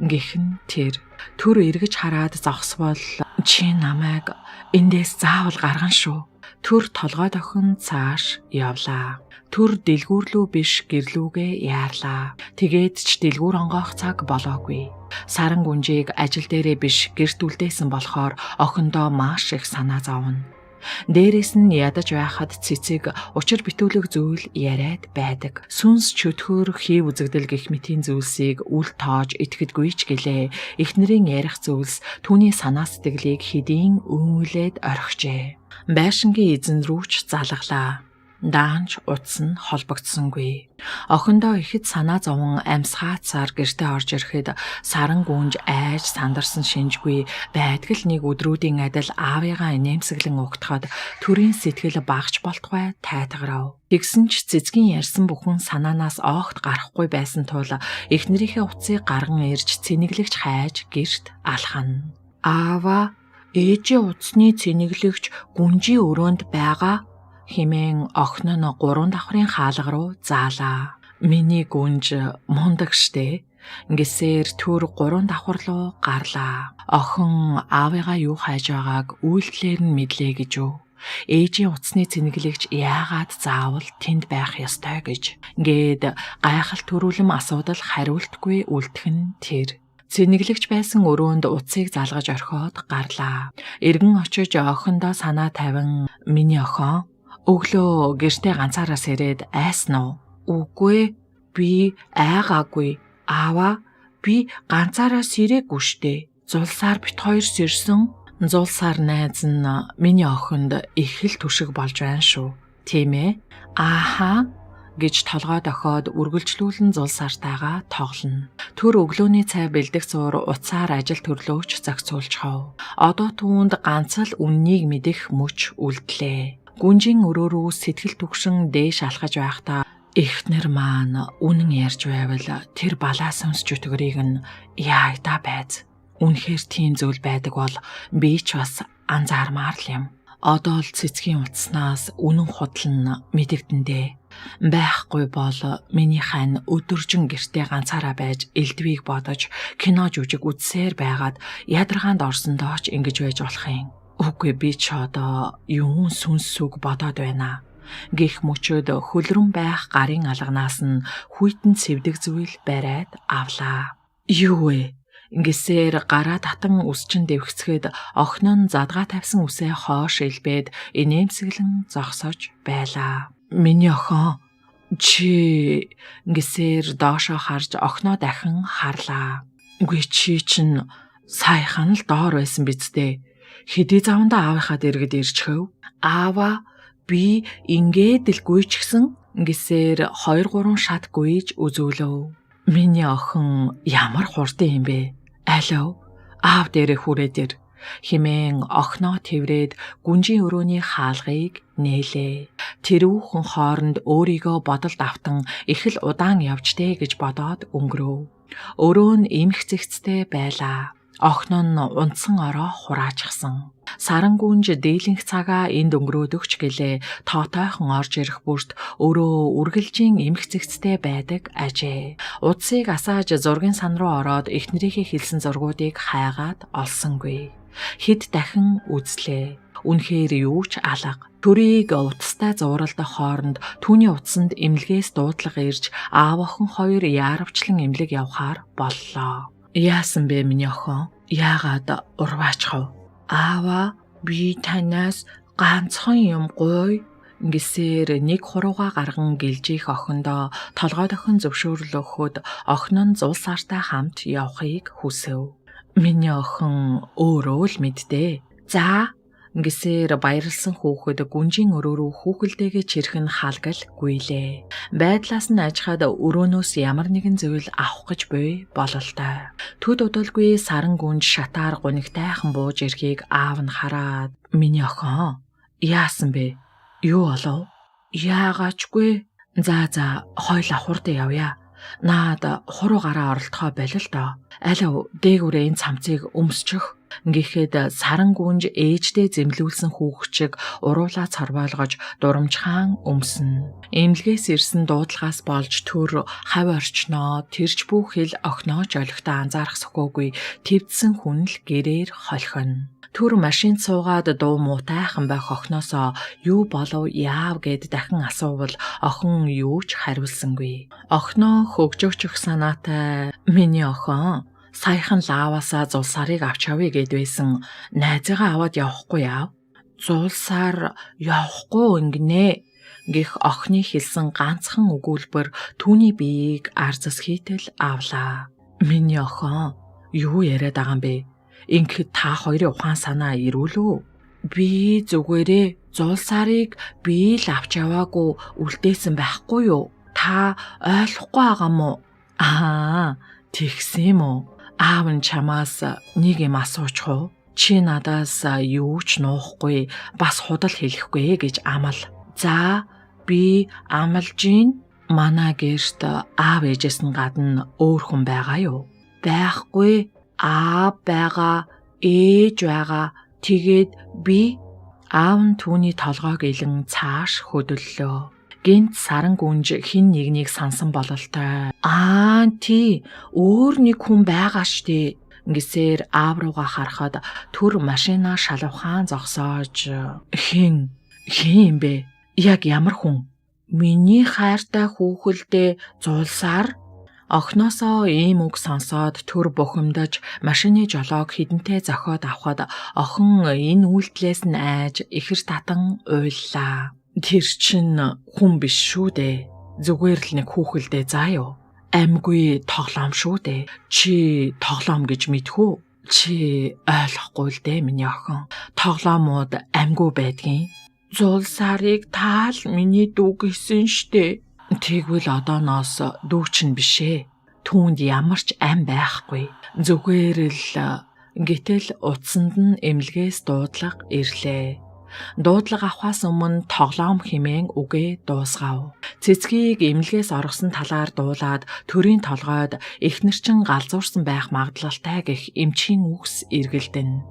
гихэн тэр. Төр эргэж хараад зогсвол чи намайг эндээс заавал гаргана шүү. Төр толгойд охин цааш явлаа. Төр дэлгүүрлүү биш гэрлүүгээ яарлаа. Тэгээд ч дэлгүүр онгоох цаг болоогүй. Саран гүнжийг ажил дээрээ биш гэрт үлдээсэн болохоор охиндоо маш их санаа зовно. Дээрээс нь ядаж байхад цэцэг учир битүүлэг зүйл яриад байдаг. Сүнс чөтгөр хийв үзэгдэл гэх мэтийн зүйлсийг үл тоож итгэдэггүй ч гэлээ. Эхнэрийн ярих зүйлс түүний санаа сэтгэлийг хэдийн өмүүлээд орхижээ. Байшингийн эзэн рүү ч залглаа. Даанч утас нь холбогдсонгүй. Охиндоо ихэд санаа зовон амьсгаацаар гэртээ орж ирэхэд саран гүнж айж сандарсан шинжгүй байдаг л нэг өдрүүдийн адил аавыгаа инээмсэглэн угтахад төрийн сэтгэл багч болтугай тайтгарав. Тэгсэн ч цэцгийн ярьсан бүхэн санаанаас огт гарахгүй байсан тул эхнэрийнхээ утсыг гарган ирж цэнэглэгч хайж гэрт алхана. Аава, ээжийн утасны цэнэглэгч гүнжийн өрөөнд байгаа хэмээн охин нь 3 давхрын хаалга руу заалаа. Миний гүнж мундаг штэ. Ингэсээр түр 3 давхар руу гарлаа. Охин аавыгаа юу хайж байгааг үйлдэлээр нь мэдлээ гэж үү. Ээжийн утасны цэнэглэгч яагаад заавал тэнд байх ёстой гэж. Гээд гайхалт төрүүлэм асуудал хариултгүй үлдэх нь тэр. Цэнэглэгч байсан өрөөнд утсыг залгаж орхиод гарлаа. Эргэн очиж охиндоо санаа тавин миний охин өглөө гэртээ ганцаараас ирээд айсан уу? Үгүй, би айгаагүй. Аава, би ганцаараас ирээгүй штэ. Зулсаар бит хоёр сэрсэн. Зулсаар найз нь миний охинд их л түшиг болж байна шүү. Тийм ээ? Ааха гэж толгой дохоод үргэлжлүүлэн зулсаартайгаа тоглоно. Түр өглөөний цай бэлдэх зуур утсаар ажил төрлөөч зохицуулчихав. Одоо түүнд ганц л үннийг мэдэх мөч үлдлээ. Гүнжийн өрөөрөө сэтгэл түгшин дээш алхаж байхдаа эхнэр маань үнэн ярьж байвал тэр балаа сүнс чөтгөрийг нь яагдаа байз. Үнэхээр тийм зүйл байдаг бол би ч бас анзаармаар л юм. Одоо л цэцгийн утаснаас үнэн худал нь мэдэгдэндээ. Байхгүй бол миний хань өдөржин гэртээ ганцаараа байж элдвийг бодож кино жүжиг үзсээр байгаад ядаргаанд орсондоо ч ингэж байж болох юм. Үгүй би ч одоо юун сүнс сүг бодоод байна. Гэх мөчөд хөлрөн байх гарын алганаас нь хүйтэн цэвдэг зүйл бариад авлаа. Юу вэ? Ингэсээр гараа татан үсчин дэвхцгээд охин нь задгаа тавьсан үсээ хоош илбээд инээмсэглэн зогсож байлаа. Миний охин чи ингэсээр доошоо харж охиноо дахин харлаа. Үгүй чи чинь саяхан л доор байсан биз дээ. Хэдий завандаа аавынхаа дэргэд ирчихв. Аава, би ингээд л гүйчихсэн. Ингэсээр 2-3 шат гүйж үзүүлв. Миний охин ямар хурдан юм бэ? Алив, аав дээрээ хүрээд ир. Хэмээн охиноо тэврээд гүнжийн өрөөний хаалгыг нээлээ. Тэрүүхэн хооронд өөрийгөө бодолд автан их л удаан явжтэй гэж бодоод өнгөрөв. Өрөө нь эмх зэгцтэй байлаа. Охин нь унтсан ороо хураачихсан. Саран гүнж дийлэнх цагаа энд өнгөрөөдөгч гэлээ тоотойхон орж ирэх бүрт өөрөө үргэлжийн эмх зэгцтэй байдаг ажээ. Удсыг асааж зургийн сан руу ороод эхнэрийнхээ хэлсэн зургуудыг хайгаад олсонгүй. Хэд дахин үзлээ. Үнэхээр юу ч алга. Төрийг утастай зууралдах хооронд түүний утсанд эмнэлгээс дуудлага ирж аав охин хоёр яарвчлан эмнэлэг явхаар боллоо. Яасан бэ миний охин? Яагаад урваачхав? Аава, би танаас ганцхан юм гуй. Ингэсээр нэг хурууга гарган гэлжих охиндоо толгой дохин зөвшөөрөл өгөхөд охин нь зулсаартай хамт явахыг хүсэв. Миний охин өөрөө л мэддээ. За, ингэсээр баярлсан хүүхэд гүнжийн өрөөрөө хүүхэлдэйгээ чирхэн халгал гүйлээ. Байдлаас нь ажихад өрөөнөөс ямар нэгэн зүйл авах гэж буй бололтой. Төд удалгүй саран гүнж шатаар гунигтайхан бууж ирэхийг аав нь хараад миний охин яасан бэ? Юу болов? Яагаачгүй. За хойлоо хурдан явъя. Наад хуруугаараа оролдохоо болил доо. Алив дээгүүрээ энэ цамцыг өмсчих. Гэхдээ саран гүнж ээждээ зэмлүүлсэн хүүхчиг уруулаа царваалгож дурамжхан өмснө. Эмнэлгээс ирсэн дуудлагаас болж төр хав орчноо тэрч бүхэл охинооч олигтой анзаарах сөхөөгүй твдсэн хүн л гэрээр холхино. Түр машинд суугаад дуу муутайхан байх охиноосоо юу болов яав гэд дахин асуувал охин юу ч хариулсангүй. Охиноо хөгжөөчих санаатай миний охин саяхан лааваасаа зулсарыг авч явъя гэд байсан. Найзыгаа аваад явахгүй яав? зуулсаар явахгүй ингэнэ гэх охины хэлсэн ганцхан өгүүлбэр түүний биеийг ар засхийтэл авлаа. Миний охин юу яриад байгаа юм бэ? Ингээд та хоёрын ухаан санаа ирүүлв. Би зүгээрээ зуулсарыг би л авч яваагүй үлдээсэн байхгүй юу? Та ойлгохгүй байгаа мó? Тэгсэн юм уу? Аав нь чамаас нэг юм асуучих уу? Чи надаас юу ч нуухгүй, бас худал хэлэхгүй гэж амал. За, би амлаж гин. Манай гэрт аав ээжээс нь гадна өөр хүн байгаа юу? Байхгүй. Аав байгаа, ээж байгаа. Тэгээд би аав нь түүний толгойг илэн цааш хөдөллөө. Гэнт саран гүнж хин нэгнийг сансан бололтой. Тий, өөр нэг хүн байгаа штэ. Ингэсээр аав руугаа харахад түр машина шалавхаан зогсоож хэн юм бэ? Яг ямар хүн? Миний хайртай хүүхэлдээ зуулсаар. Охноосоо ийм үг сонсоод түр бухимдаж машины жолоог хідэнтэй зохиод авахад охин энэ үйлдэлээс нь айж ихэр татан уйллаа. Тэр чин хүн биш шүү дээ. Зүгээр л нэг хүүхэлдээ заа юу. Амьгүй тоглоом шүү дээ. Чи тоглоом гэж мэдхүү? Чи ойлгохгүй л дээ миний охин. Тоглоомууд амьгүй байдгийн. Зуулсарыг таал миний дүү гэсэн штэ. Тэгвэл одооноос дүү чинь бишээ. Түүнд ямар ч ам байхгүй. Зүгээр л гэтэл утсанд нь эмнэлгээс дуудлага ирлээ. Дуудлага авахаас өмнө тоглоом хэмээн үгээ дуусгав. Цэцгийг эмнэлгээс оргосон талаар дуулаад төрийн толгойд эхнэр чин галзуурсан байх магадлалтай гэх эмчийн үгс эргэлдэн.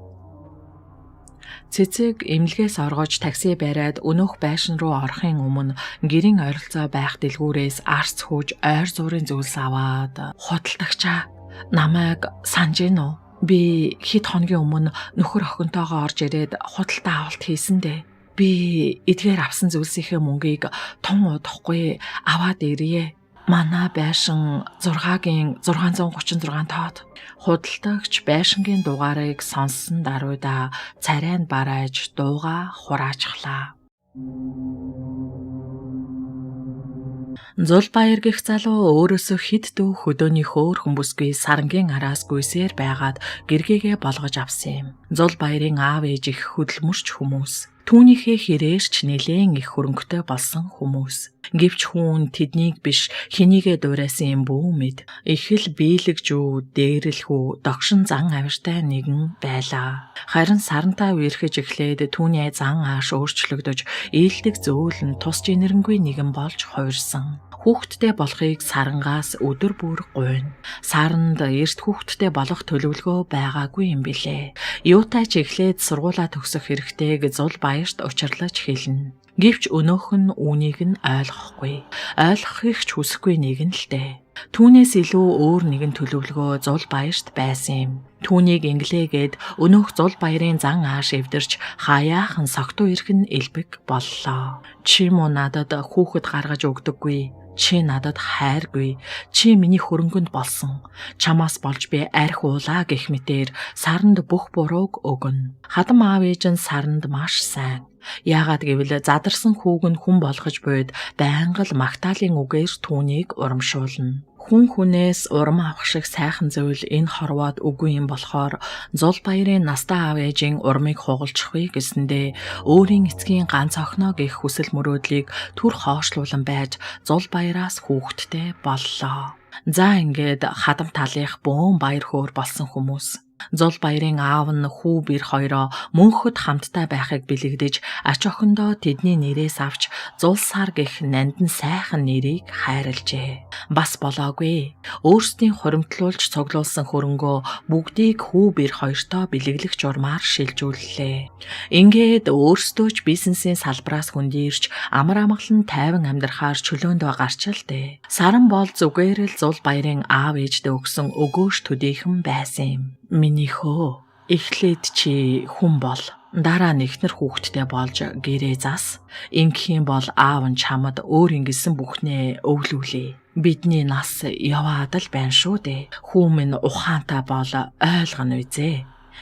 Цэцэг эмнэлгээс оргож такси бариад өнөөх байшин руу орохын өмнө гэрийн ойролцоо байх дэлгүүрээс арц хөөж ойр зуурын зүйлс аваад худалдагчаа намайг санаж гин үү? Би хэд хоногийн өмнө нөхөр охинтойгоо орж ирээд худалдаа авалт хийсэн дээ. Би эдгээр авсан зүйлсийнхээ мөнгийг тун удахгүй аваад ирье. Манай байшин 6-гийн 636 тоод. Худалдагч байшингийн дугаарыг сонссон даруйда царайнд барааж дууга хураачглаа. Зулбаяр гэх залуу өөрөөсөө хэд дүү хөдөөний хөөр хүмүүсгүй сарангийн араас гүйсээр байгаад гэргээгээ болгож авсан юм. Зулбаярын аав ээж их хөдөлмөрч хүмүүс. Түүнийхээ хэрээрч нэлээн их хөрөнгөтэй болсон хүмүүс. Гэвч хүн тэднийг биш хэнийгээ дуурайсан юм бүү мэд. Их л биелэгжүү, дээрлэхүү, догшин зан авиртай нэгэн байлаа. Харин сарантай үерхэж эхлээд түүний зан ааш өөрчлөгдөж, ээлдэг зөөл нь тус жинэрэнгүй нэгэн болж хувирсан. Хүүхдтэй болохыг сарангаас өдөр бүр гуйна. Саранд эрт хүүхдтэй болох төлөвлөгөө байгаагүй юм билээ. Юутай ч эхлээд сургуулаа төгсөх хэрэгтэйг Зулбаярт учирлаж хэлнэ. Гэвч өнөөх нь үүнийг нь ойлгохгүй. Ойлгохыг ч хүсэхгүй нэгэн л дээ. Түүнээс илүү өөр нэгэн төлөвлөгөө Зулбаярт байсан юм. Түүнийг инглээгээд өнөөх Зулбаярын зан ааш эвдэрч хаяахан согтуу ирхэн элбэг боллоо. Чи муу надад хүүхэд гаргаж өгдөггүй. Чи надад хайргүй. Чи миний хөрөнгөнд болсон. Чамаас болж би арх уулаа гэх мэтээр саранд бүх бурууг өгнө. Хадам аав ээж нь саранд маш сайн. Яагаад гэвэл задарсан хүүг нь хүн болгож буйд байнга л магтаалын үгээр түүнийг урамшуулна. Хүн хүнээс урам авах шиг сайхан зүйл энэ хорвоод үгүй юм болохоор Зулбаярын настай аав ээжийн урмыг хугалчихвэ гэсэндээ өөрийн эцгийн ганц охиноо гэх хүсэл мөрөөдлийг түр хоошлуулан байж Зулбаяраас хүүхэдтэй боллоо. За ингээд хадам талынх бөөн баяр хөөр болсон хүмүүс. Зулбаярын аав нь хүү бэр хоёроо мөнхөд хамттай байхыг бэлэгдэж ач охиндоо тэдний нэрээс авч Зулсаар гэх нандин сайхан нэрийг хайрлжээ. Бас болоогүй. Өөрсдийн хуримтлуулж цуглуулсан хөрөнгөө бүгдийг хүү бэр хоёртоо бэлэглэх журмаар шилжүүллээ. Ингээд өөрсдөө ч бизнесийн салбараас хөндийрч амар амгалан тайван амьдрахаар чөлөөндөө гарч л дээ. Саран бол зүгээр л Зулбаярын аав ээждээ өгсөн өгөөш төдийхөн байсан юм. Миний хөө, эхлээд чи хүн бол дараа нэгнэр хүүхэдтэй болж гэрээ зас. Ингэхийн бол аав нь чамд өөр ингэсэн бүхнээ өглүүлээ. Бидний нас яваад л байна шүү дээ. Хүү минь ухаантай бол ойлгоно үзээ.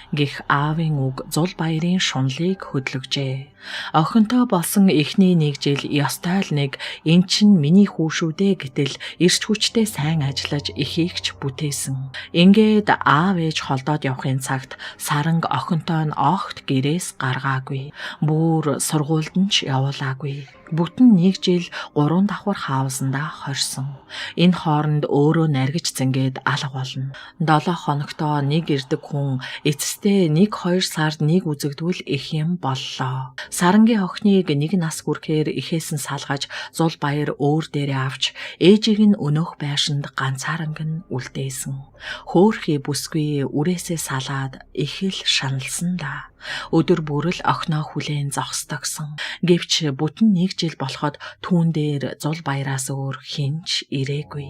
гэх аавын үг Зулбаярын шунлыг хөдлөгжээ. Охинтой болсон эхний нэг жил ёстой л нэг эн чин миний хүү шүү дээ гэтэл эрч хүчтэй сайн ажиллаж эхийг ч бүтээсэн. Ингээд аав ээж холдоод явахын цагт Саранг охинтой нь огт гэрээс гаргаагүй. Бүр сургуульд нь ч явуулаагүй. Бүтэн нэг жил 3 давхар хаавсандаа хорсон. Энэ хооронд өөрөө наргиж зингээд алга болно. 7 хоногтоо нэг ирдэг хүн эцэстээ 1-2 сард нэг үзэгдвэл их юм боллоо. Сарангийн охиныг нэг нас хүрэхээр эхээс нь салгаж Зулбаяр өөр дээрээ авч ээжийг нь өнөөх байшинд ганцаарнг нь үлдээсэн. Хөөхий бүсгүй үрээсээ салаад их л шаналсан да. Өдөр бүрэл охиноо хүлээн зогсдогсон. Гэвч бүтэн нэг жил болоход түүн дээр Зулбаяраас өөр хинч ирээгүй.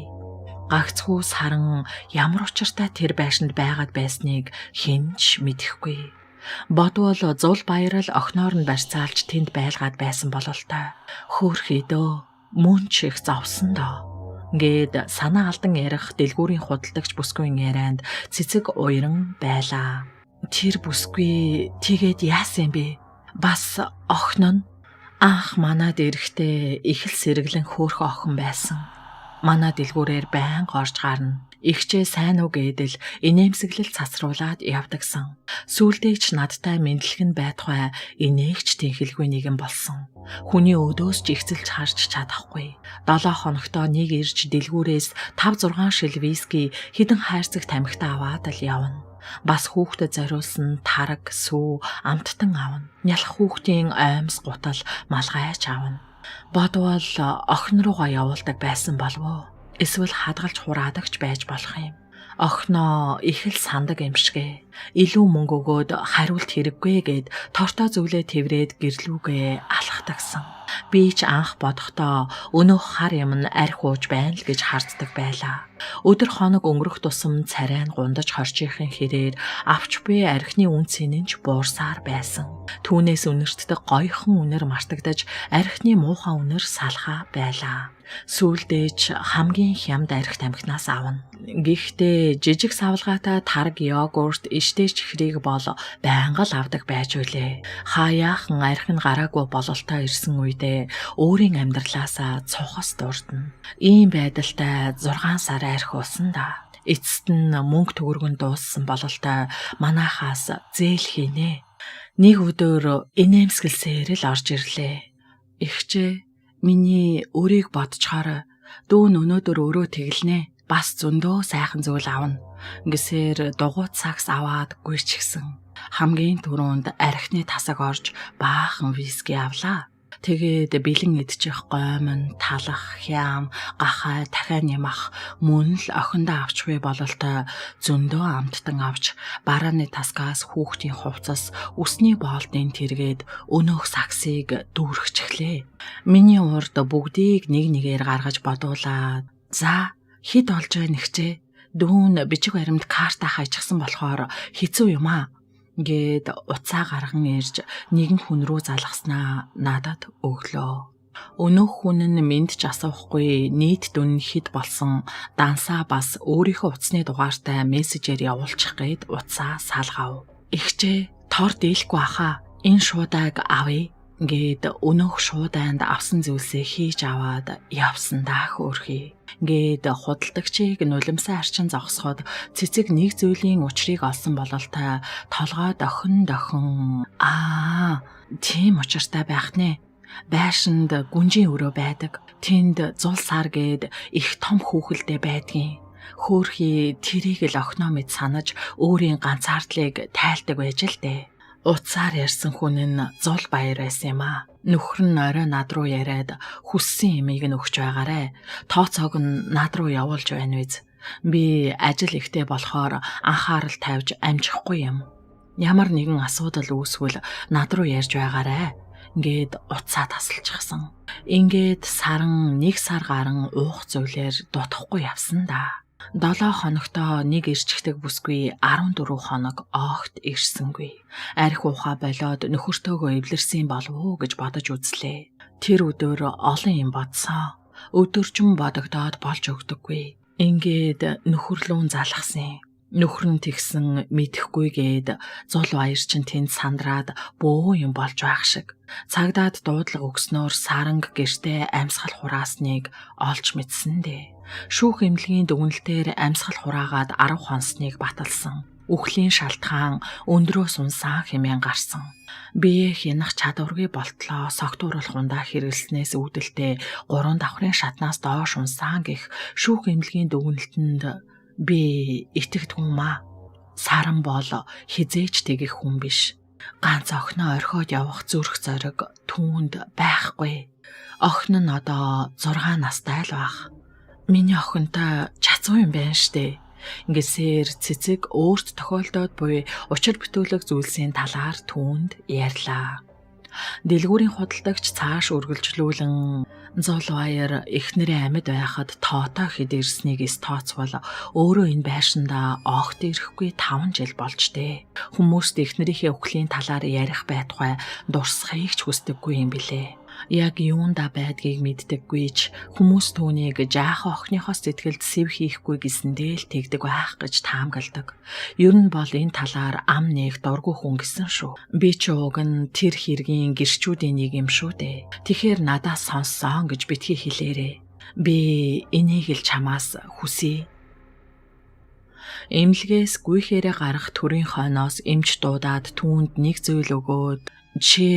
Гагцхүү Саран ямар учиртай тэр байшинд байгаад байсныг хинч мэдэхгүй. Бодвол Зулбаяр л охиноор нь барьцаалж тэнд байлгаад байсан бололтой. Хөөхий дөө мөн ч их зовсон доо. Гээд санаа алдан ярих дэлгүүрийн худалдагч бүсгүйн ярианд цэцэг уяран байлаа. Тэр бүсгүй тэгээд яасан бэ? Бас охин нь анх манад ирэхдээ их л сэргэлэн хөөх охин байсан. Манай дэлгүүрээр байнга орж гарна. Игчээ сайн уу гэдэл инээмсэглэл цацруулаад явдагсан. Сүүлдээ ч надтай мэдлэг нь байтугай инээгч тэнхэлгүй нэгэн болсон. Хүний өдөөс ч ихцэлж харж чадахгүй. 7 хоногтоо нэг ирж дэлгүүрээс 5-6 шил виски хідэн хайрцаг тамхитай аваад л явна. Бас хүүхдэд зориулсан тараг, сүү, амттан авна. Нялх хүүхдийн оймс гутал малгайч авна. Бодвол охин руугаа явуулдаг байсан болов уу? Эсвэл хадгалж хураадаг ч байж болох юм. Охиноо их л сандаг юмшгэ. Илүү мөнгө өгөөд хариулт хэрэггүй гэд тортой зүйлээ тэврээд гэрлүүгээ алхадагсан. Би ч анх бодохдоо өнөөх хар юм нь арх ууж байна л гэж харддаг байлаа. Өдөр хоног өнгөрөх тусам царай нь гундаж хорчийнхын хэрээр авч буй архины үнцэн нь ч буурсаар байсан. Түүнээс үнэртдэг гоёхон үнэр мартагдаж архины муухай үнэр салхаа байлаа. Сүүлдээ ч хамгийн хямд арх тамхинаас авна. Гэхдээ жижиг савлгаатай тарг, йогурт, иштэй чихрийг бол байнга л авдаг байж үлээ. Хаяахан арх нь гараагүй бололтой ирсэн үедээ өөрийн амьдралаасаа цухас дурдна. Ийм байдалтай 6 сар арх уусан да. Эцэст нь мөнгө төгрөгөн дууссан бололтой манайхаас зээл хийнэ. Нэг өдөр инээмсэглсээр л орж ирлээ. Ихчээ миний өрийг бодчоор дүүн өнөөдөр өөрөө тэглэнэ. Бас зөндөө сайхан зүйл авна. Гисээр дугуйт сакс аваад гүйчихсэн. Хамгийн түрүүнд архины тасаг орж баахан виски авлаа. Тэгээд бэлэн идчих гоймон, талах, хям, гахай, дахиад нямах мөн л охиндоо авч буй бололтой зөндөө амттан авч барааны таскаас хүүхдийн хувцас, үсний боолтын тэргээд өнөөх саксыг дүүргчихлээ. Миний урд бүгдийг нэг нэгээр гаргаж бодуулаад за хэд олж байна ихчээ? Дүүн бичиг баримт карта хайчихсан болохоор хэцүү юм аа гэд уцаа гарган ирж нэгэн хүн рүү залгаснаа надад өглөө. Өнөөх хүн нь минь ч асуухгүй нийт дүн хэд болсон дансаа бас өөрийнхөө утасны дугаартай мессежээр явуулчих гээд уцаа салгав. Ихчээ тор дийлэхгүй ахаа энэ шуудаг авъя гэд өнөөх шууданд авсан зүйлсээ хийж аваад явсан даа хөөрхий. Гэд худалдагчийг нулимсаа арчин зогсоход цэцэг нэг зүйлийн учрыг олсон бололтой толгой дохин тийм учиртай байх нэ. Байшинд гүнжийн өрөө байдаг. Тэнд зул сар гэд их том хүүхэлдэй байдгийн. Хөөрхий тэрийг л охиноо мэд санаж өөрийн ганцаардлыг тайлдаг байж л дээ. Уцаар ярьсан хүн нь Зулбаяр байсан юм аа. Нөхөр нь орой над руу яриад хүссэн юмыг нь өгч байгаарэ. Тооцоог нь над руу явуулж байна биз. Би ажил ихтэй болохоор анхаарал тавьж амжихгүй юм. Ямар нэгэн асуудал үүсвэл над руу ярьж байгаарэ гэд уцаа тасалчихсан. Ингээд Саран 1 сар гарan уух зүйлээр дутахгүй явсан да. 7 хоногтоо нэг ирчихдэг бүсгүй 14 хоног огт ирсэнгүй. Арх ухаа болоод нөхөртөөгөө эвлэрсэн болов уу гэж бодож үзлээ. Тэр өдөр олон юм бодсон. Өдөржин бодогдоод болж өгдөггүй. Ингээд нөхөрлүүн залгасан. Нөхөр нь тэгсэн мэдэхгүйгээд зул баяр чинь тэнд сандраад бөө юм болж байх шиг. Цагдаад дуудлага өгснөөр саранг гэртээ амьсгал хураасныг олж мэдсэн дээ. Шүүх эмнэлгийн дүгнэлтээр амьсгал хураагаад 10 хонсныг баталсан. Үхлийн шалтгаан өндрөө сунсан хэмээн гарсан. Бие хянах чадваргүй болтлоо согтууруулах ундаа хэрэглэснээс үүдэлтэй 3 давхрын шатнаас доош унсан гэх шүүх эмнэлгийн дүгнэлтэнд би итгэдэггүй маа. Саран бол хизээч тэгэх хүн биш. Ганц охиноо орхиод явах зүрх зориг түүнд байхгүй. Охин нь одоо 6 настай л байх. Миний охинтой чацуу юм байна штэ. Ингэсээр цэцэг өөрт тохиолдоод буй учир бүтээлэг зүйлсийн талаар түүнд ярьлаа. Дэлгүүрийн худалдагч цааш үргэлжлүүлэн зул баяр эхнэрээ амьд байхад тоотой хэд ирснийг тооцвол өөрөө энэ байшиндаа огт ирэхгүй 5 жил болж дээ. Хүмүүст эхнэрийнхээ үхлийн талаар ярих байтугай дурсахыг ч хүсдэггүй юм билээ. Яг юунда байдгийг мэддэггүй ч хүмүүс түүнийг жаахан охиныхоос сэтгэлд сэв хийхгүй гэсэндээ л тэгдэг байх гэж таамагладаг. Ер нь бол энэ талаар ам нэг дургүй хүн гэсэн шүү. Би ч уг нь тэр хэргийн гэрчүүдийн нэг юм шүү дээ. Тэгэхээр надаас сонссон гэж битгий хэлээрээ. Би энийг л чамаас хүсье. Эмнэлгээс гүйхээрээ гарах төрийн хойноос эмч дуудаад түүнд нэг зүйл өгөөд чи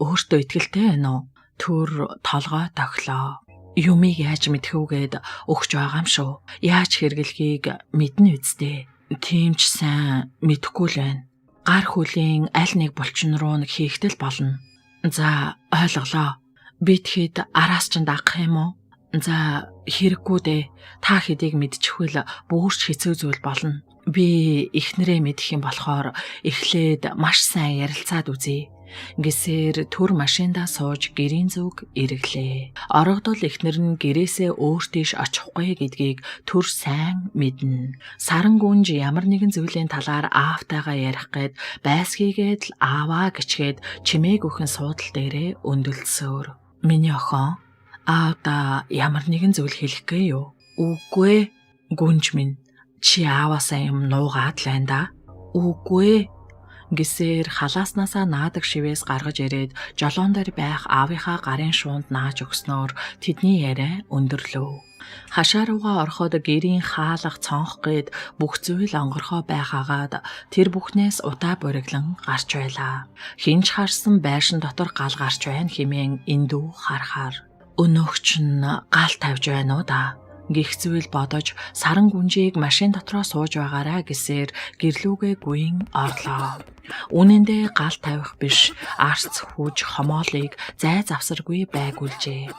өөртөө итгэлтэй байна уу? Түр толгой тоглоо. Юмыг яаж мэдхүүгээд өгч байгаа юм шүү. Яаж хэрэглэхийг мэднэ үсттэй. Тийм ч сайн мэдэхгүй л байна. Гар хөлийн аль нэг булчин руу нэг хийхтэл болно. За ойлголоо. Би тэгэхэд араас ч дагах юм уу? За хэрэггүй дээ. Та хэдийг мэдчихвэл бөөрч хэцүү зүйл болно. Би эхнэрээ мэдэх юм болохоор эхлээд маш сайн ярилцаад үзье. Гэсээр түр машиндаа сууж гэрийн зүг эрэглээ. Орогдол эхнэр нь гэрээсээ өөртийш очихгүй гэдгийг түр сайн мэднэ. Саран гүнж ямар нэгэн зүйлийн талаар аавтайгаа ярих гээд байсгийгээд л ааваа гिचгээд чимээг өхөн суудал дээрээ өндөлсөөр. Миний охин аавда ямар нэгэн зүйл хэлэхгүй юу? Үгүй гүнж минь. Чи ааваасаа юм нуугаад л байна да. Үгүй гэсээр халааснасаа наадаг шивээс гаргаж ирээд жолоон дээр байх аавынхаа гарын шуунд нааж өгснөөр тэдний яриа өндөрлөө. Хашаа руугаа ороход гэрийн хаалга цонх гээд бүх зүйл онгорхоо байхаагаад тэр бүхнээс удаа бориглон гарч байлаа. Хинч харсан байшин дотор гал гарч байна хэмээн эндүү харахаар өнөөгч нь гал тавьж байна уу да гих зүйл бодож саран гүнжийг машин дотроо сууж байгаараа гэсээр гэрлүүгээ гүйн орлоо. Үнэндээ гал тавих биш арц хүүж хомоолыг зай завсаргүй байгуулжээ.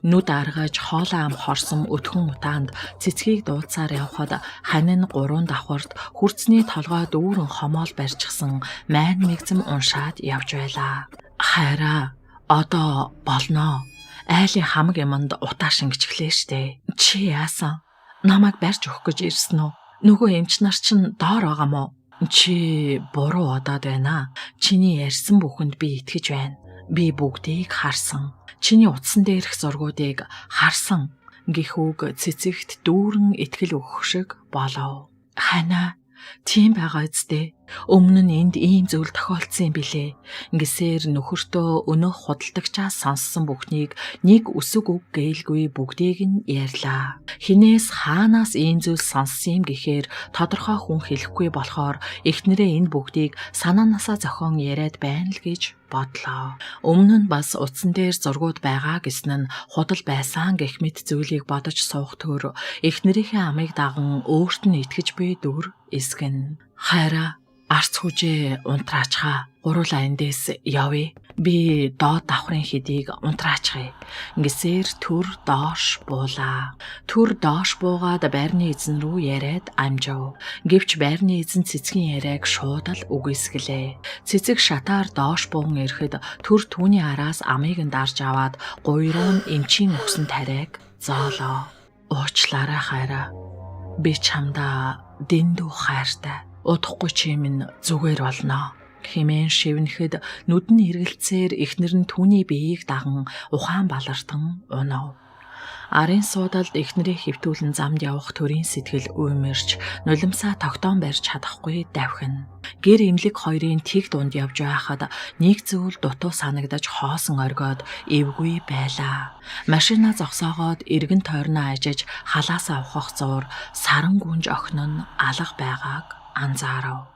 Нүд аргаж хоолоо ам хорсон өтгөн утаанд цэцгийг дуулцаар явхад хань нь 3 давхарт хүрцний толгой дүүрэн хомоол барьчихсан майн мэгзэм уншаад явж байлаа. Хайраа одоо болноо. Айлын хамаг юмд утаа шингэчихлээ штэ. Чи яасан? Намайг барьж өгөх гэж ирсэн үү? Нөгөө эмч нар чинь доор байгаа мó? Чи буруу удаад байна. Чиний ярьсан бүхэнд би итгэж байна. Би бүгдийг харсан. Чиний утсан дээрх зургуудыг харсан. Гэх үг цэцэгт дүүрэн итгэл өгөх шиг болов. Ханаа тийм байгаа үсттэй. Өмнө нь энд ийм зүйл тохиолдсон юм билээ. Ингэсээр нөхөртөө өнөөх худалдагчаас сонссон бүхнийг нэг үсэг үг гээйлгүй бүгдийг нь ярьлаа. Хинээс хаанаас ийм зүйл сонссон юм гэхээр тодорхой хүн хэлэхгүй болохоор эхнэрээ энэ бүгдийг санаанасаа зохион яриад байна л гэж бодлоо. Өмнө нь бас утсан дээр зургууд байгаа гэсэн нь худал байсан гэх мэт зүйлийг бодож суух төр эхнэрийнхээ амыг даган өөрт нь итгэж буй дүр эсгэн. Хайраа арц хүжээ унтраачхаа. Гуруула эндээс явъя. Би доод давхрын хэдийг унтраачхаа. Ингэсээр түр доош буулаа. Түр доош буугаад байрны эзэн рүү яриад амжив. Гэвч байрны эзэн цэцгийн яриаг шууд л үгүйсгэлээ. Цэцэг шатаар доош буун ирэхэд түр түүний араас амыг нь дарж аваад гуйруу нь эмчийн өгсөн тариаг зоолоо. Уучлаарай хайраа. Би чамдаа дэндүү хайртай. Удахгүй чи минь зүгээр болно. Хэмээн шивнэхэд нүдэн эргэлцээр эхнэр нь түүний биеийг даган ухаан балартан унав. Арын суудалд эхнэрээ хэвтүүлэн замд явах төрийн сэтгэл уймэрч нулимсаа тогтоон барьж чадахгүй давхин. Гэр эмлэг хоёрын тэг дунд явж байхад нэг зүйл дутуу санагдаж хоосон оргиод эвгүй байлаа. Машина зогсоогоод эргэн тойрноо ажиж халаасаа ухах зуур саран гүнж охин нь алга байгааг анзаарав.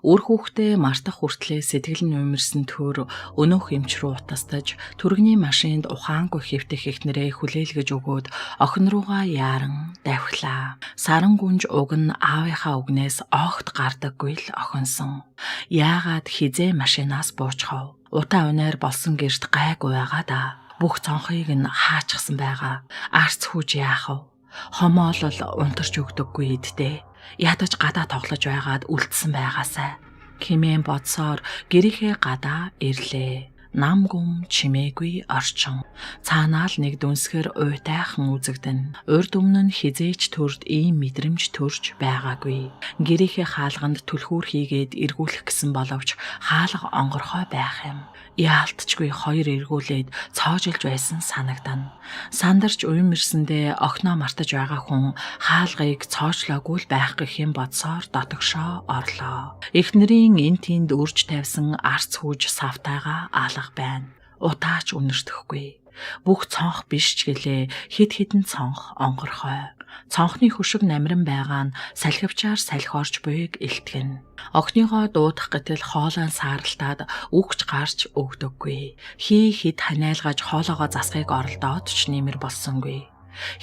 Үр хүүхдээ мартах хүртлээр сэтгэл нь уймарсан төр өнөөх эмч рүү утастаж түргэний машинд ухаангүй хэвтэх эхнэрээ хүлээлгэж өгөөд охин руугаа яаран давхилаа. Саран гүнж уг нь аавынхаа үгнээс огт гардаггүй л охинсон. Яагаад хизээ машинаас буучхав? Утаа унаар болсон гэрт гайгүй байгаа да. Бүх цонхыг нь хаачихсан байгаа. Арц хүүж яах вэ? Хомоолол унтарч өгдөггүй идтэй. Ядаж гадаа тоглож байгаад үлдсэн байгаасай. Хэмээн бодсоор гэрийнхээ гадаа ирлээ. Нам гүм чимээгүй орчин. Цаанаа л нэг дүнсгэр уйтайхан үзэгдэн. Урд өмнө нь хизээч төрд ийм мэдрэмж төрж байгаагүй. Гэрийнхээ хаалганд түлхүүр хийгээд эргүүлэх гэсэн боловч хаалга онгорхой байх юм. Яалтчгүй хоёр эргүүлээд цоожилж байсан санагдана. Сандарч уймэрсэндээ огноо мартаж байгаа хүн хаалгыг цоочлоогүй л байх гэх юм бодсоор дотогшоо орлоо. Эхнэрийн эн тэнд үрж тавьсан арц хүүж савтайгаа алга байна. Утаач үнэртэхгүй. Бүх цонх биш ч гэлээ хэд хэдэн цонх онгорхой. Цонхны хөшиг намран байгаа нь салхивчаар салхиорч буйг илтгэн. Охиныгоо дуудах гэтэл хоолойн сааралтаад үгч гарч өгдөггүй. Хий хэд ханиалгаж хоолоогоо засахыг оролдоод ч нэмэр болсонгүй.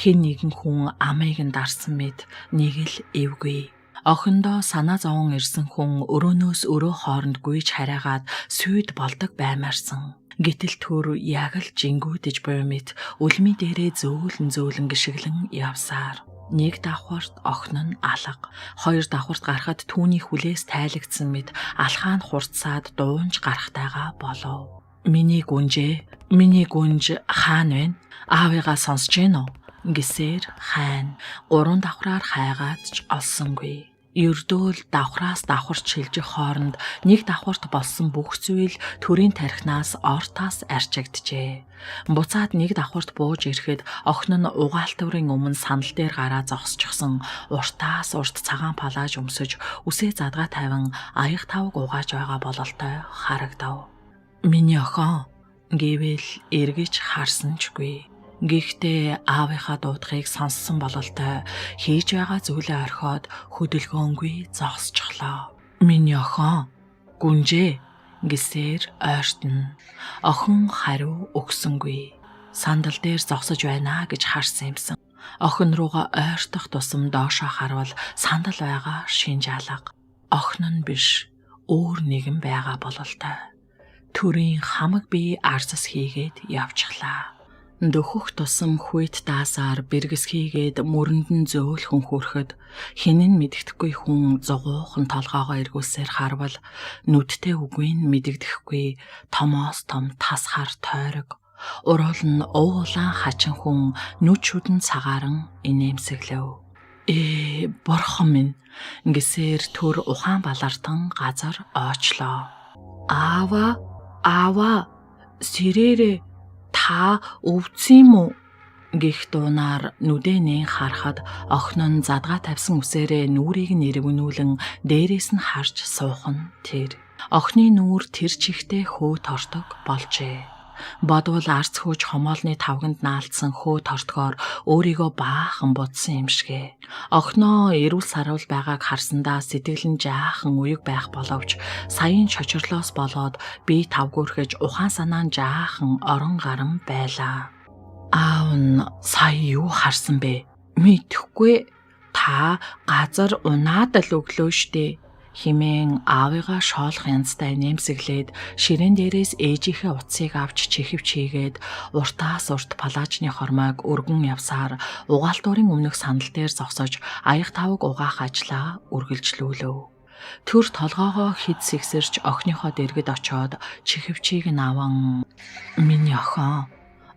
Хэн нэгэн хүн амыг нь дарсан мэд нэг л эвгүй. Охиндоо санаа зовон ирсэн хүн өрөөнөөс өрөө хооронд гүйж хараагаад сүйд болдог баймаарсан. Гэтэл төр яг л жингүүдэж буй мэт үлми дээрээ зөөлөн гიშгэлэн явсаар. Нэг давхарт охин нь алга. Хоёр давхарт гарахад түүний хүлээс тайлагдсан мэт алхаа нь хурцсаад дуунж гарахтайгаа болов. Миний гүнж хаана вэ? Аавыгаа сонсож гэнэ үү? Гисээр хайн. 3 давхраар хайгаад ч олсонгүй. Ердөөл давхраас давхарч шилжих хооронд нэг давхарт болсон бүх зүйл төрийн тархинаас ортоос арчигджээ. Буцаад нэг давхарт бууж ирэхэд охин нь угаалтврын өмнө санал дээр гараа зогсчихсон уртаас урт цагаан палаж өмсөж үсээ задгаа тавин аяг тавг угааж байгаа бололтой харагдав. Миний охин гэвэл эргэж харсанчгүй. Гэхдээ аавынхаа дуудахыг сонссон бололтой хийж байгаа зүйлээ орхиод хөдөлгөөнгүй зогсчихлоо. Миний охин гүнжээ гэсээр ойртон. Охин хариу өгсөнгүй. Сандал дээр зогсож байна гэж харсан юмсан. Охин руугаа ойртох тусам доошоо харвал сандал байгаа шинж алга. Охин нь биш өөр нэгэн байгаа бололтой. Төрийн хамаг бие арзас хийгээд явчихлаа. Дөхөх тусам хүйт даасаар бэргэс хийгээд мөрөнд нь зөөлхөн хүрэхэд хинэн мэддэхгүй хүн зугуухан толгоогоо эргүүлсээр харвал нүдтэй үгүй нь мэддэхгүй томоос том тасхаар тойрог. Уруул нь уулаан хачин хүн нүд шүдэн цагааран инээмсэглэв. Бурхан минь гэсээр төр ухаан балартан газар очлоо. Аава сэрээрээ та өвдсөн юм уу? Гэх дуунаар нүдэнээ харахад охин нь задгаа тавьсан үсээрээ нүрийг нэрвэнүүлэн дээрээс нь харж суухан тэр. Охины нүүр тэр чихтэй хөө тортог болжээ. Бодвол арц хөөж хомоолны тавганд наалдсан хөө тортгоор өөрийгөө баахан будсан юм шигэ. Охиноо эрүүл сарвал байгааг харсандаа сэтгэл нь жаахан уяг байх боловч саяын шочрлоос болоод би тавгүрхэж ухаан санаа нь жаахан орон гарan байлаа. Аав нь сая юу харсан бэ? Мэдэхгүй. Та газар унаад л өглөө штэ. Химэн аавыгаа шоолох янзтай нэмсэглээд ширээн дээрээс ээжийнхээ утсыг авч чихвч хийгээд уртаас урт палажны хормойг өргөн явсаар угаалтуурын өмнөх сандал дээр зогсож аяг тавг угаах ажлаа үргэлжлүүлв. Төр толгоогоо хид сэгсэрч охиныхоо дэргэд очоод чихвчийг нь аван миний охин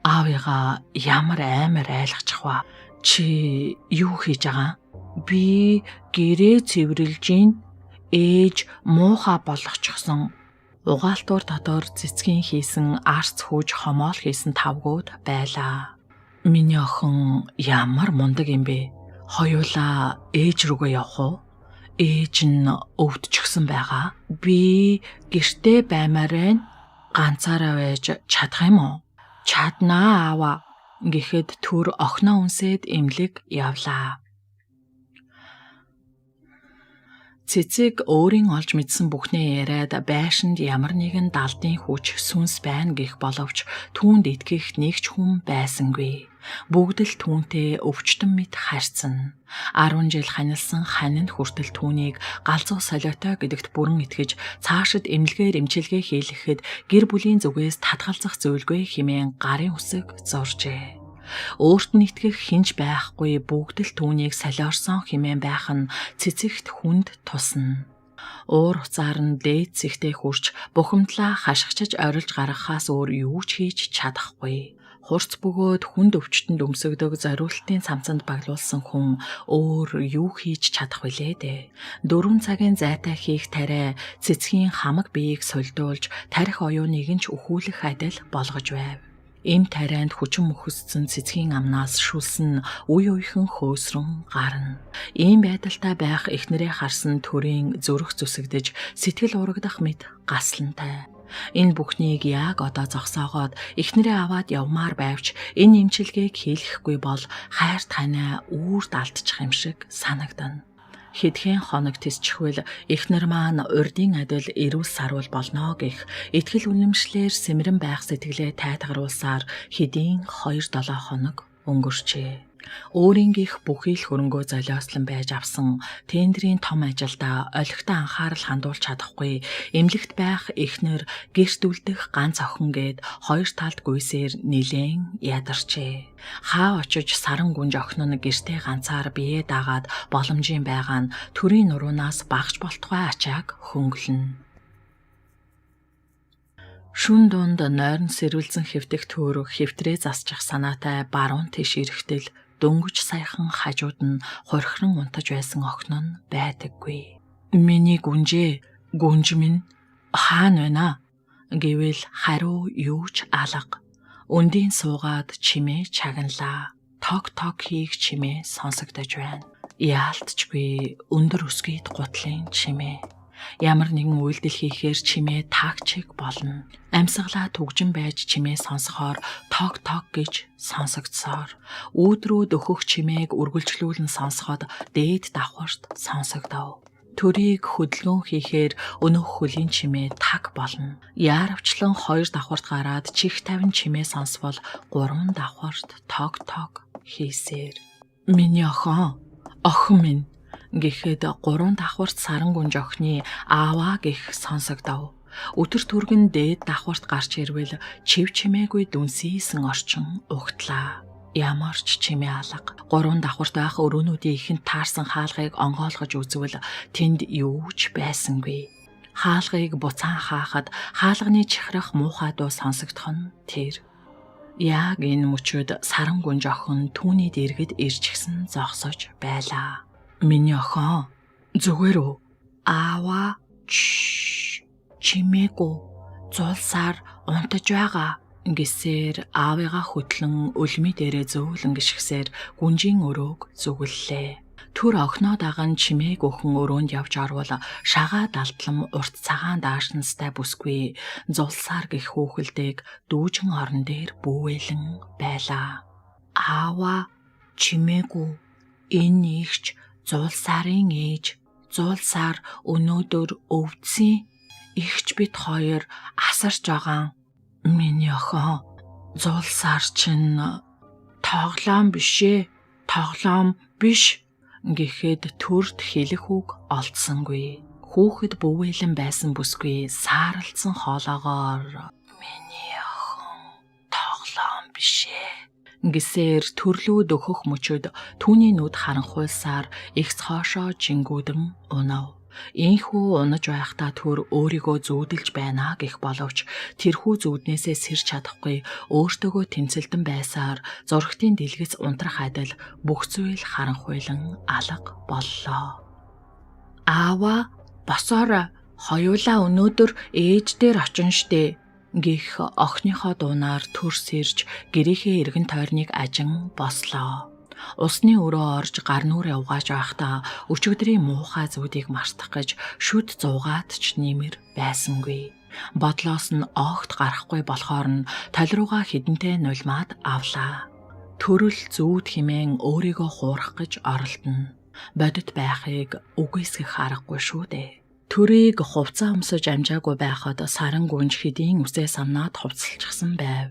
аавыгаа ямар амар айлгачих вэ? Чи юу хийж байгаа? Би гэрээ цэвэрлж ийн. Ээж муухай болгочихсон. Угаалтуур дотор цэцгийн хийсэн арц хүйж хомоол хийсэн тавгууд байлаа. Миний охин ямар мундаг юм бэ? Хоёулаа ээж рүүгээ явах уу? Ээж нь өвдчихсэн байгаа. Би гэртээ баймаар байна. Ганцаараа байж чадах юм уу? Чаднаа аава гэхэд түр охиноо үнсээд эмлэг явлаа. Цэцэг өөрийн олж мэдсэн бүхнээ яриад байшинд ямар нэгэн далдын хүч сүнс байна гэх боловч түүнд итгэх нэг ч хүн байсангүй. Бүгд л түүнтэй өвчтөн мэт харьцсан. 10 жил ханилсан ханин хүртэл түүнийг галзуу солиотой гэдэгт бүрэн итгэж цаашид эмнэлгээр эмчилгээ хийлгэхэд гэр бүлийн зүгээс татгалзах зөвлөгөө хэмээн гарын үсэг зуржээ. Өөрт нь итгэх хинж байхгүй бүгд л түүнийг солиорсон хэмээн байх нь цэцэгт хүнд тусна. Уур уцаар нь дээд зэгтээ хурж бухимдлаа хашгичж орилж гаргахаас өөр юу ч хийж чадахгүй. Хурц бөгөөд хүнд өвчтөнд өмсөгдөг зориултын цамцанд баглуулсан хүн өөр юу хийж чадах вүлээ дээ. 4 цагийн зайтай хийх тариа цэцгийн хамаг биеийг сольдуулж тарих оюуныг нь ч өхүүлэх адил болгож байв. Эм тарианд хүчин мөхөсцөн цэцгийн амнаас шүлсэн үе үехэн хөөсрөн гарна. Ийм байдалтай байх эхнэрээ харсан төрийн зүрх зүсэгдэж сэтгэл урагдах мэт гаслантай. Энэ бүхнийг яг одоо зогсоогоод эхнэрээ аваад явмаар байвч энэ эмчилгээг хийлгэхгүй бол хайр танай үрд алдчих юм шиг санагдана. Хэдхэн хоног тисчихвэл эхнэр маань урдын адил эрүүл сарвал болно гэх итгэл үнэмшлэр сэмрэн байх сэтгэлээ тайтгаруулсаар хэдийн 2-7 хоног өнгөрчээ. Өөрийнхөх бүхий л хөрөнгөө золиослон байж авсан тендерийн том ажилдаа олигтой анхаарал хандуулж чадахгүй эмнэлэгт байх эхнэр гэрт үлдэх ганц охин гээд 2 талд гүйсээр нилээн ядарчээ. Хаа очиж саран гүнж охин нь гэртээ ганцаар бие даагаад боломжийн байгаа нь төрийн нуруунаас багж болтугай ачааг хөнгөлнө. Шүн дунд нойрон сэрүүлзэн хэвтэх төөрөг хэвтрээ засчих санаатай баруун тийш ирэхтэл дөнгөж саяхан хажууд нь хорхирон унтаж байсан охин нь байдаггүй. Миний гүнж минь хаана байна гэвэл хариу юу ч алга. Өндийн суугаад чимээ чагналаа. Тог хийх чимээ сонсогдож байна. Яалтчгүй өндөр өсгийд гутлын чимээ. Ямар нэгэн үйлдэл хийхээр чимээ тагчиг болно. Амьсгалаа түгжин байж чимээ сонсохоор тог гэж сонсогдсоор өөдрөө дөхөх чимээг үргэлжлүүлэн сонсоход дээд давхарт сонсогдов. Төрийг хөдөлгөөн хийхээр өнөх хөлийн чимээ таг болно. Яаравчлан 2 давхарт гараад чих 50 чимээ сонсвол 3 давхарт тог хийсээр. Миний охин минь гэхэд 3 давхарт саран гүнж охины ааваа гэх сонсогдов. Өтөр түргэн дээд давхарт гарч ирвэл чив чимээгүй дүнсийсэн орчин угтлаа. Ямар ч чимээ алга. 3 давхарт байх өрөөнүүдийн ихэнд таарсан хаалгыг онгоолгож үзвэл тэнд юу ч байсангүй. Хаалгыг буцаан хаахад хаалганы чихрах муухай дуу сонсогдох нь тэр. Яг энэ мөчөд саран гүнж охин түүний дэргэд ирчихсэн зогсож байлаа. Миний охин зүгээр үү? Аава чимээгүй зулсаар унтаж байгаа гэсээр аавыгаа хөтлөн өлмий дээрээ зөөлөн гიშгсээр гүнжийн өрөөг зүгэллээ. Түр охиноо даган чимээг өхөн өрөөнд явж орвол шагаа далдлам урт цагаан даашнастай бүсгүй зулсаар гэх хүүхэлдэйг дүүжин орон дээр бүүвэлэн байлаа. Аава чимээгүй энэ ихч зулсарын ээж, зулсаар өнөөдөр өвдсөн ихч бид 2 асарч байгаа. Миний охин зулсаар чинь тоглоом биш гэхэд төрд хэлэх үг олдсонгүй. Хүүхэд бөвөөлөн байсан бүсгүй сааралцсан хоолоогоор миний охин тоглоом биш гэсээр төрлөө дөхөх мөчөд түүний нүд харанхуйлсаар ихс хоошоо жингүүдэн унав. Ийхүү унаж байхдаа түр өөрийгөө зүүдэлж байна гэх боловч тэрхүү зүүднээсээ сэрч чадахгүй өөртөөгөө тэмцэлдэн байсаар зургтын дэлгэц унтрах адил бүх зүйл харанхуйлан алга боллоо. Аава босоорой Хоёулаа өнөөдөр ээж дээр очин штэ гэх охиныхоо дуунаар төрс ирж гэрийнхээ эргэн тойрныг ажин бослоо. Усны өрөө орж гар нүрээ угааж байхдаа өчигдрийн муухай зүудийг мартах гэж шүд зуугаад ч нэмэр байсангүй. Бодлоос нь огт гарахгүй болохоор нь толирууга хідэнтэй нулимаад авлаа. Төрөл зүүд химэн өөрийгөө хуурах гэж оролдоно. Бодит байхыг үгүйсгэх аргагүй шүү дээ. Төрийг хувцас өмсөж амжаагүй байхад саран гүнж хэдийн үсээ самнаад хувцалчихсан байв.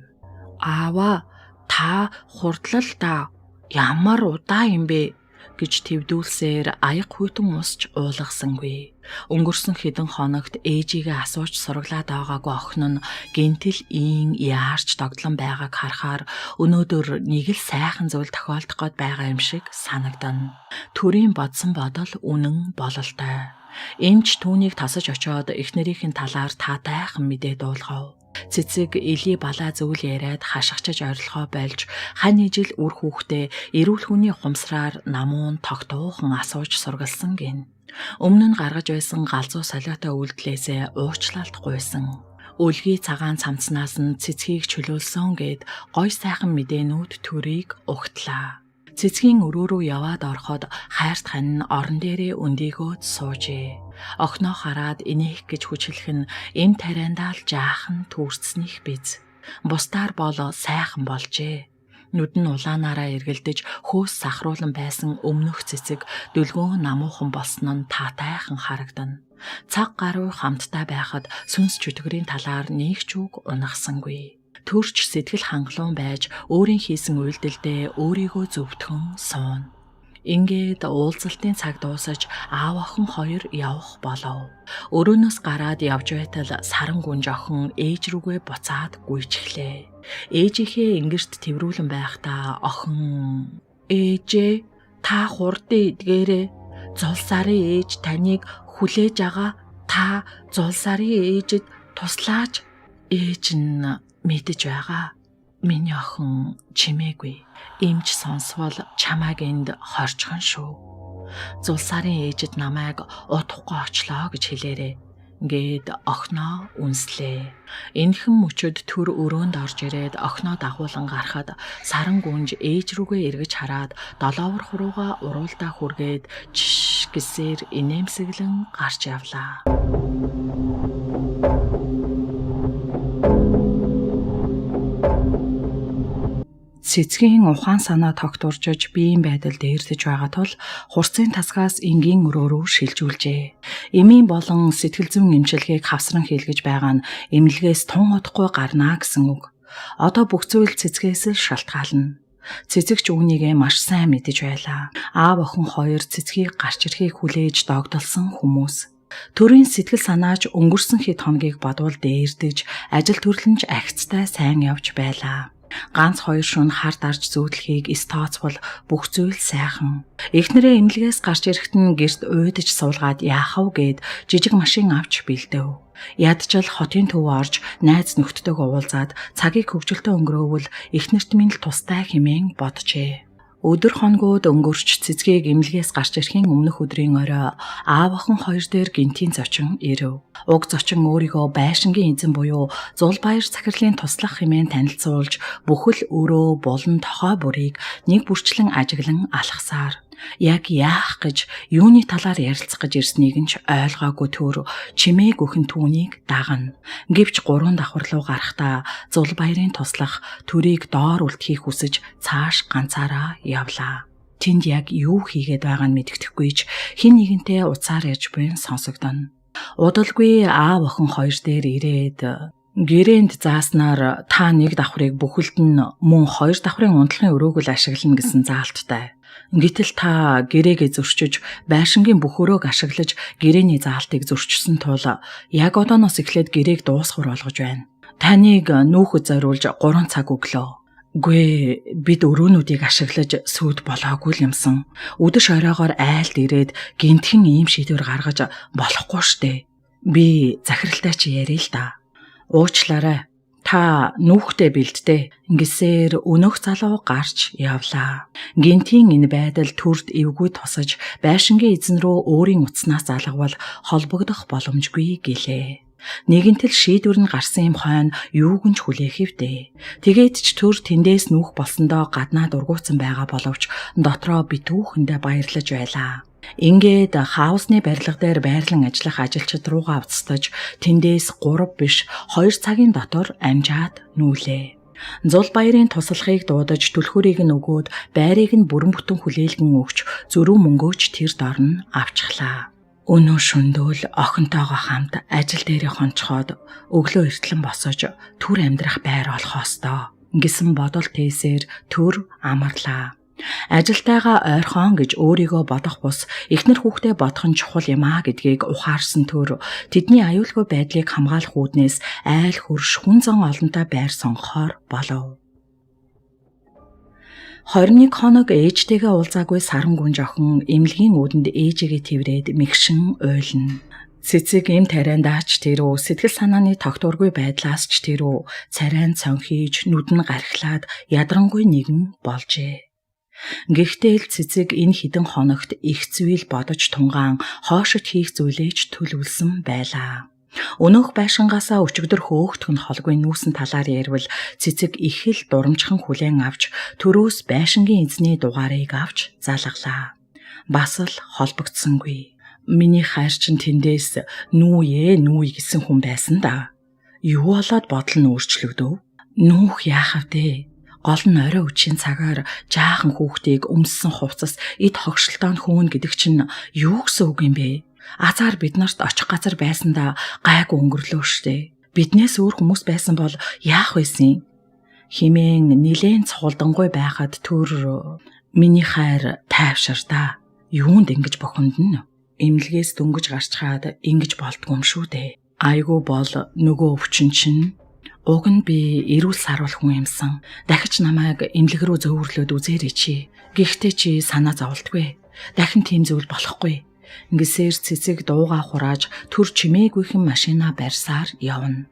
Аава, та хурдлал та ямар удаа юм бэ гэж твдүүлсээр аяг хүйтэн усч уулгасангүй. Өнгөрсөн хэдэн хоногт ээжигээ асууж сураглаад байгаагүй охин нь гэнтэл яарч догдлон байгааг харахаар өнөөдөр нэг л сайхан зүйл тохиолдох гээд байгаа юм шиг санагдана. Төрийн бодсон бодол үнэн бололтой. Эмч түүнийг тасаж очоод эхнэрийнхэн талаар таатайхан мэдээ дуулгав. Цэцэг эли балаа зүйл яриад хашгичж орилгоо болж хань ижил үр хүүхдээ эрүүл хүний ухамсараар намуун тогтуухан асууж сургалсан гин. Өмнө нь гаргаж байсан галзуу солиотой үйлдэлээсээ уучлалт гуйсан. Өлгий цагаан цамцнаас нь цэцгийг чөлөөлсөн гэд гой сайхан мэдээнүүд төрийг угтлаа. Цэцгийн өрөө рүү яваад ороход хайрт хань орон дээрээ өндийгөөд суужээ. Охиноо хараад инех гэж хүчлэх нь эм тариандаа л жаахан түүрцснийх биз. Бусдаар бол сайхан болжээ. Нүд нь улаанаараа эргэлдэж хөөс сахруулан байсан өмнөх цэцэг дөлгөөн намуухан болсон нь таатайхан харагдана. Цаг гаруй хамтдаа байхад сүнс чөтгөрийн талаар нэг ч үг унахсангүй. Төрч сэтгэл хангалуун байж өөрийн хийсэн үйлдэлдээ өөрийгөө зөвтгөн суун. Ингээд уулзалтын цаг дуусаж аав охин хоёр явах болов. Өрөөнөөс гараад явж байтал саран гүнж охин ээж рүүгээ буцаад гүйчихлээ. Ээжийнхээ ингэрт тэврүүлэн байхдаа охин "Ээжээ, та хурдан эдгээрээ. Зулсарын ээж таныг хүлээж байгаа. Та зулсарын ээжэд туслаач." Ээж нь мэдэж байгаа. Миний охин чимээгүй. Эмч сонсвол чамайг энд хорчхон шүү. Зулсарын ээжэд намайг удахгүй очлоо гэж хэлээрээ. Гээд охиноо үнслээ. Энэхэн мөчөд төр өрөөнд орж ирээд охиноо дагуулan гарахад саран гүнж ээж рүүгээ эргэж хараад долоовор хурууга уруулдаа хүргээд чш гэсээр инээмсэглэн гарч явлаа. Цэцгийн ухаан санаа тогтворжож биеийн байдал дээрдэж байгаа тул хурцын тасгаас энгийн өрөө рүү шилжүүлжээ. Эмийн болон сэтгэл зүйн эмчилгээг хавсран хийлгэж байгаа нь эмнэлгээс тун удахгүй гарнаа гэсэн үг. Одоо бүх зүйл цэцгээс л шалтгаална. Цэцэг ч үүнийгээ маш сайн мэдэж байлаа. Аав охин хоёр цэцгийг гарч ирэхийг хүлээж догдолсон хүмүүс. Төрийн сэтгэл санаач өнгөрсөн хэд хоногийг бодвол дээрдэж, ажил төрлөнч агцтай сайн явж байлаа. Ганц хоёр шөнө хар дарж зүүдлэхийг стооцвол бүх зүйл сайхан. Эхнэрээ эмнэлгээс гарч ирэхэд нь гэрт уйдаж суулгаад яахав гээд жижиг машин авч бэлдэв. Ядчил хотын төв орж найз нөхдөдөө уулзаад цагийг хөвгөлтөө өнгөрөөвөл эхнэрт минь л тустай хэмээн боджээ. Өдөр хоногуд өнгөрч цэцгийг эмнэлгээс гарч ирэхийн өмнөх өдрийн орой аав охин хоёр дээр гинтийн зочин ирэв. Уг зочин өөрийгөө байшингийн эзэн буюу Зулбаяр захирлын туслах хэмээн танилцуулж бүхэл өрөө болон тохой бүрийг нэг бүрчлэн ажиглан алхасаар яг яах гэж юуны талаар ярилцах гэж ирснийг нь ч ойлгоогүй төр чимээгүйхэн түүнийг дагна. Гэвч 3 давхар руу гарахдаа Зулбаярын туслах төрийг доор үлдэхийг хүсэж цааш ганцаараа явлаа. Тэнд яг юу хийгээд байгааг нь мэддэхгүй ч хэн нэгэнтэй уцаар ярьж буйн сонсогдоно. Удалгүй аав охин хоёр дээр ирээд гэрээнд зааснаар та нэг давхрыг бүхэлд нь мөн 2 давхрын унтлагын өрөөг л ашиглана гэсэн заалттай. Гэтэл та гэрээгээ зөрчиж, байшингийн бүх өрөөг ашиглаж гэрээний заалтыг зөрчсөн тул яг одооноос эхлээд гэрээг дуусгар болгож байна. Таныг нүүхэд зориулж 3 цаг өглөө. Гүй бид өрөөнүүдийг ашиглаж сүйд болоогүй л юмсан. Өдөш оройгоор айлд ирээд гинтхэн ийм шийдвэр гаргаж болохгүй штэ. Би захиралтай чи ярил л да. Уучлаарай. Та нүүхтэй бэлддээ. Ингэсээр өнөөх залуу гарч явлаа. Гинтийн энэ байдал төрд эвгүй тусаж байшингийн эзэн рүү өөрийн утаснаас залгавал холбогдох боломжгүй гэлээ. Нэгэнтэл шийдвэр нь гарсан юм хойно юуг нь ч хүлээх хэвдээ. Тэгээд ч төр тэндээс нүүх болсондоо гаднаа дургуутсан байгаа боловч дотроо битүүхэндээ баярлаж байлаа. Ингээд хаусны барилга дээр байрлан ажиллах ажилчид руугаа уцтаж тэндээс 3 биш 2 цагийн дотор амжаад нүүлээ. Зул баярын туслахыг дуудаж түлхүүрийг нь өгөөд байрыг нь бүрэн бүтэн хүлээлгэн өгч зөрүү мөнгөөч тэр дорн авчихлаа. Өнөө шөндөөл охинтойгоо хамт ажил дээрээ хончхоод өглөө эртлэн босож түр амьдрах байр олох ёстой гэсэн бодол тээсээр түр амарлаа. Ажилтайгаа ойрхон гэж өөрийгөө бодох бус эхнэр хүүхдээ бодох нь чухал юм а гэдгийг ухаарсан түр тэдний аюулгүй байдлыг хамгаалах үүднээс айл хөрш хүн зан олонтой байр сонгохоор болов. 21 хоног ээжтэйгээ уулзаагүй саран гүн жохон эмнэлгийн үүдэнд ээжигээ тэврээд мэгшин уйлна. Цэцэг эм тариандаач тэрөө сэтгэл санааны тогтворгүй байдлаас ч тэрөө царайн цонхиж нүд нь гархлаад ядрангүй нэгэн болжээ. Гэхдээ л цэцэг энэ хідэн хоногт их зүйл бодож тунгаан хоошот хийх зүйлээч төлөвлөсөн байлаа. Өнөөх байшингаасаа өчигдөр хөөхтөх нь холгүй нүүсэн талаар ярил цэцэг их л дурамжхан хүлээн авч төрөөс байшингийн эзний дугаарыг авч залгалаа. Бас л холбогдсонгүй. Миний хайр чин тэндээс нүүе гэсэн хүн байсан да. Юу болоод бодол нь өөрчлөгдөв? Нүүх яах вэ? Гол нь орой үчийн цагаар жаахан хүүхдийг өмссөн хувцас эд хогшилтоон хөөн гэдэг чинь юу гэсэн үг юм бэ? Азар бид нарт очих газар байсандаа гайгүй өнгөрлөө штэ. Биднээс өөр хүмүүс байсан бол яах байсан? Химэн нилээн цуулдангуй байхад төр миний хайр тайвширдаа. Юунд ингэж бохондно? Эмнэлгээс дөнгөж гарчхаад ингэж болдгоо юм шүү дээ. Айгүй бол нөгөө өвчин чинь уг нь би эрүүл саруул хүн юмсан. Дахиж намайг эмнэлэг рүү зөөвөрлөөд үзээрэй чи. Гэхдээ чи санаа зовлтгүй. Дахин тийм зүйл болохгүй. Ингэсээр цэцэг дуугаа хурааж төр чимээгүйхэн машина барьсаар явна.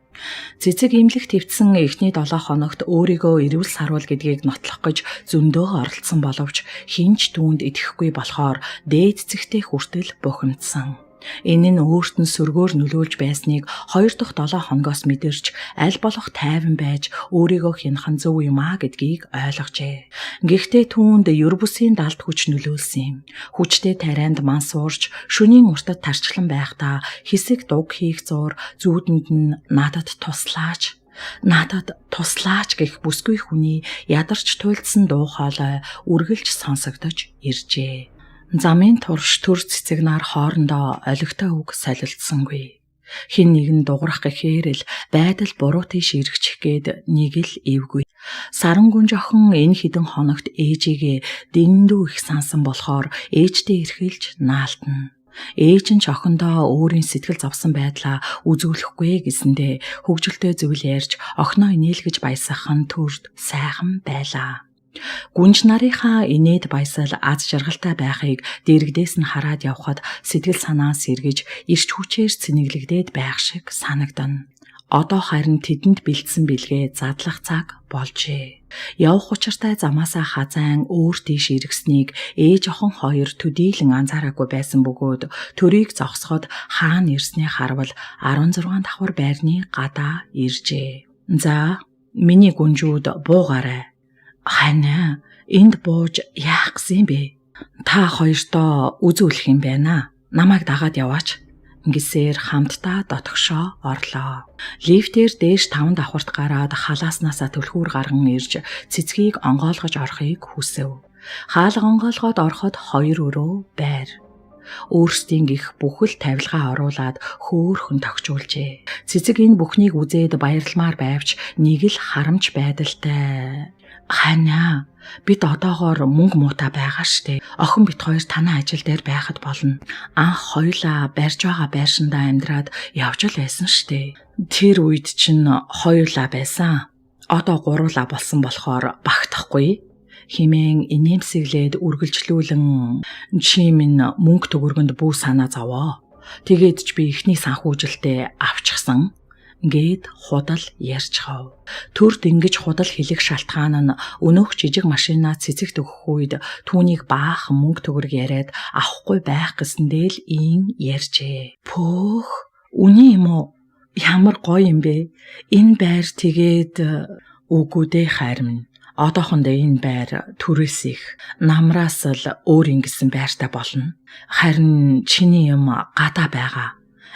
Цэцэг эмнэлэг твцсэн эхний 7 хоногт өөрийгөө эрүүл саруул гэдгийг нотлох гэж зөндөө оролцсон боловч хинч түүнд итгэхгүй болохоор дээд цэгтээ хүртэл бухимдсан. Энэ нь өөрт нь сөргөөр нөлөөлж байсныг 2 дахь 7 хоногоос мэдэрч аль болох тайван байж өөрийгөө хянах зөв юм а гэдгийг ойлгожээ. Гэхдээ түүнд ер бусын далд хүч нөлөөлсөн юм. Хүчтэй тарианд мансуурч шөнийн уртад тарчлан байхдаа хэсэг дуг хийх зуур зүүдэнд нь надад туслаач гэх бүсгүй хүний ядарч туйлдсан дуу хоолой үргэлж сонсогдож иржээ. Замын турш төр цэцэг нар хоорондоо олигтой үг солилцсонгүй. Хин нэгэн дуурах гэхээр л байдал буруу тийш эргэчих гээд нэг л эвгүй. Саран гүн жохон энэ хідэн хоногт ээжигээ дэндүү их сансан болохоор ээжтэй эрхэлж наалтна. Ээж нь ч охиндоо өөрийн сэтгэл зовсон байдлаа үзүүлэхгүй гэсэндээ хөвгөлтэй зүйл ярьж охиноо инээлгэж баясгах нь төрд сайхан байлаа. Гүнж нарынхаа инээд баясал аз жаргалтай байхыг дэрэгдээс нь хараад явхад сэтгэл санаа сэргэж ирч хүчээр цэнэглэгдээд байх шиг санагдана. Одоо харин тэдэнд бэлдсэн бэлгээ задлах цаг болжээ. Явх учиртай замаасаа хазайн өөр тийш иргэснийг ээж охин хоёр төдийлөн анзаараагүй байсан бөгөөд төрийг зогсоход хаана ирснээ харвал 16 давхар байрны гадаа иржээ. За, миний гүнжүүд буугаарай. Хана энд бууж яах гэсэн бэ? Та хоёртоо үзүүлэх юм байна. Намайг дагаад яваач. Ингэсээр хамтдаа дотгошоо орлоо. Лифтээр дээш 5 давхарт гараад халааснасаа түлхүүр гарган ирж цэцгийг онгоолгож орохыг хүсэв. Хаалга онгоолгоод ороход 2 өрөө байр. Өөрсдийн гих бүхэл тавилгаа оруулаад хөөхөн тогтжуулжээ. Цэцэг энэ бүхнийг үзээд баярламаар байвч нэг л харамж байдалтай. Хана бид одоогоор мөнгө муутай байгаа штэ. Охин бит хоёр танаа ажил дээр байхад болно. Анх хоёулаа барьж байгаа байшиндаа амьдраад явж л байсан штэ. Тэр үед чинь хоёулаа байсан. Одоо гуруулаа болсон болохоор багтахгүй. Химэн инээмсэглээд үргэлжлүүлэн чи минь мөнгө төгөргөнд бүү санаа зовоо. Тэгээд ч би ихний санхүүжилтээ авчихсан. гээд худал ярьж хав. Төрд ингэж худал хэлэх шалтгаан нь өнөөх жижиг машинаа цэцэгт өгөх үед түүнийг баахан мөнгө төгрөг яриад авахгүй байх гэсэндээ л ийн ярьжээ. Пөөх, үний юм уу? Ямар гоё юм бэ? Энэ байр тэгээд үгүй дээ харин. Одоохондоо энэ байр төрөөс их намраас л өөр ингэсэн байртай болно. Харин чиний юм гадаа байгаа.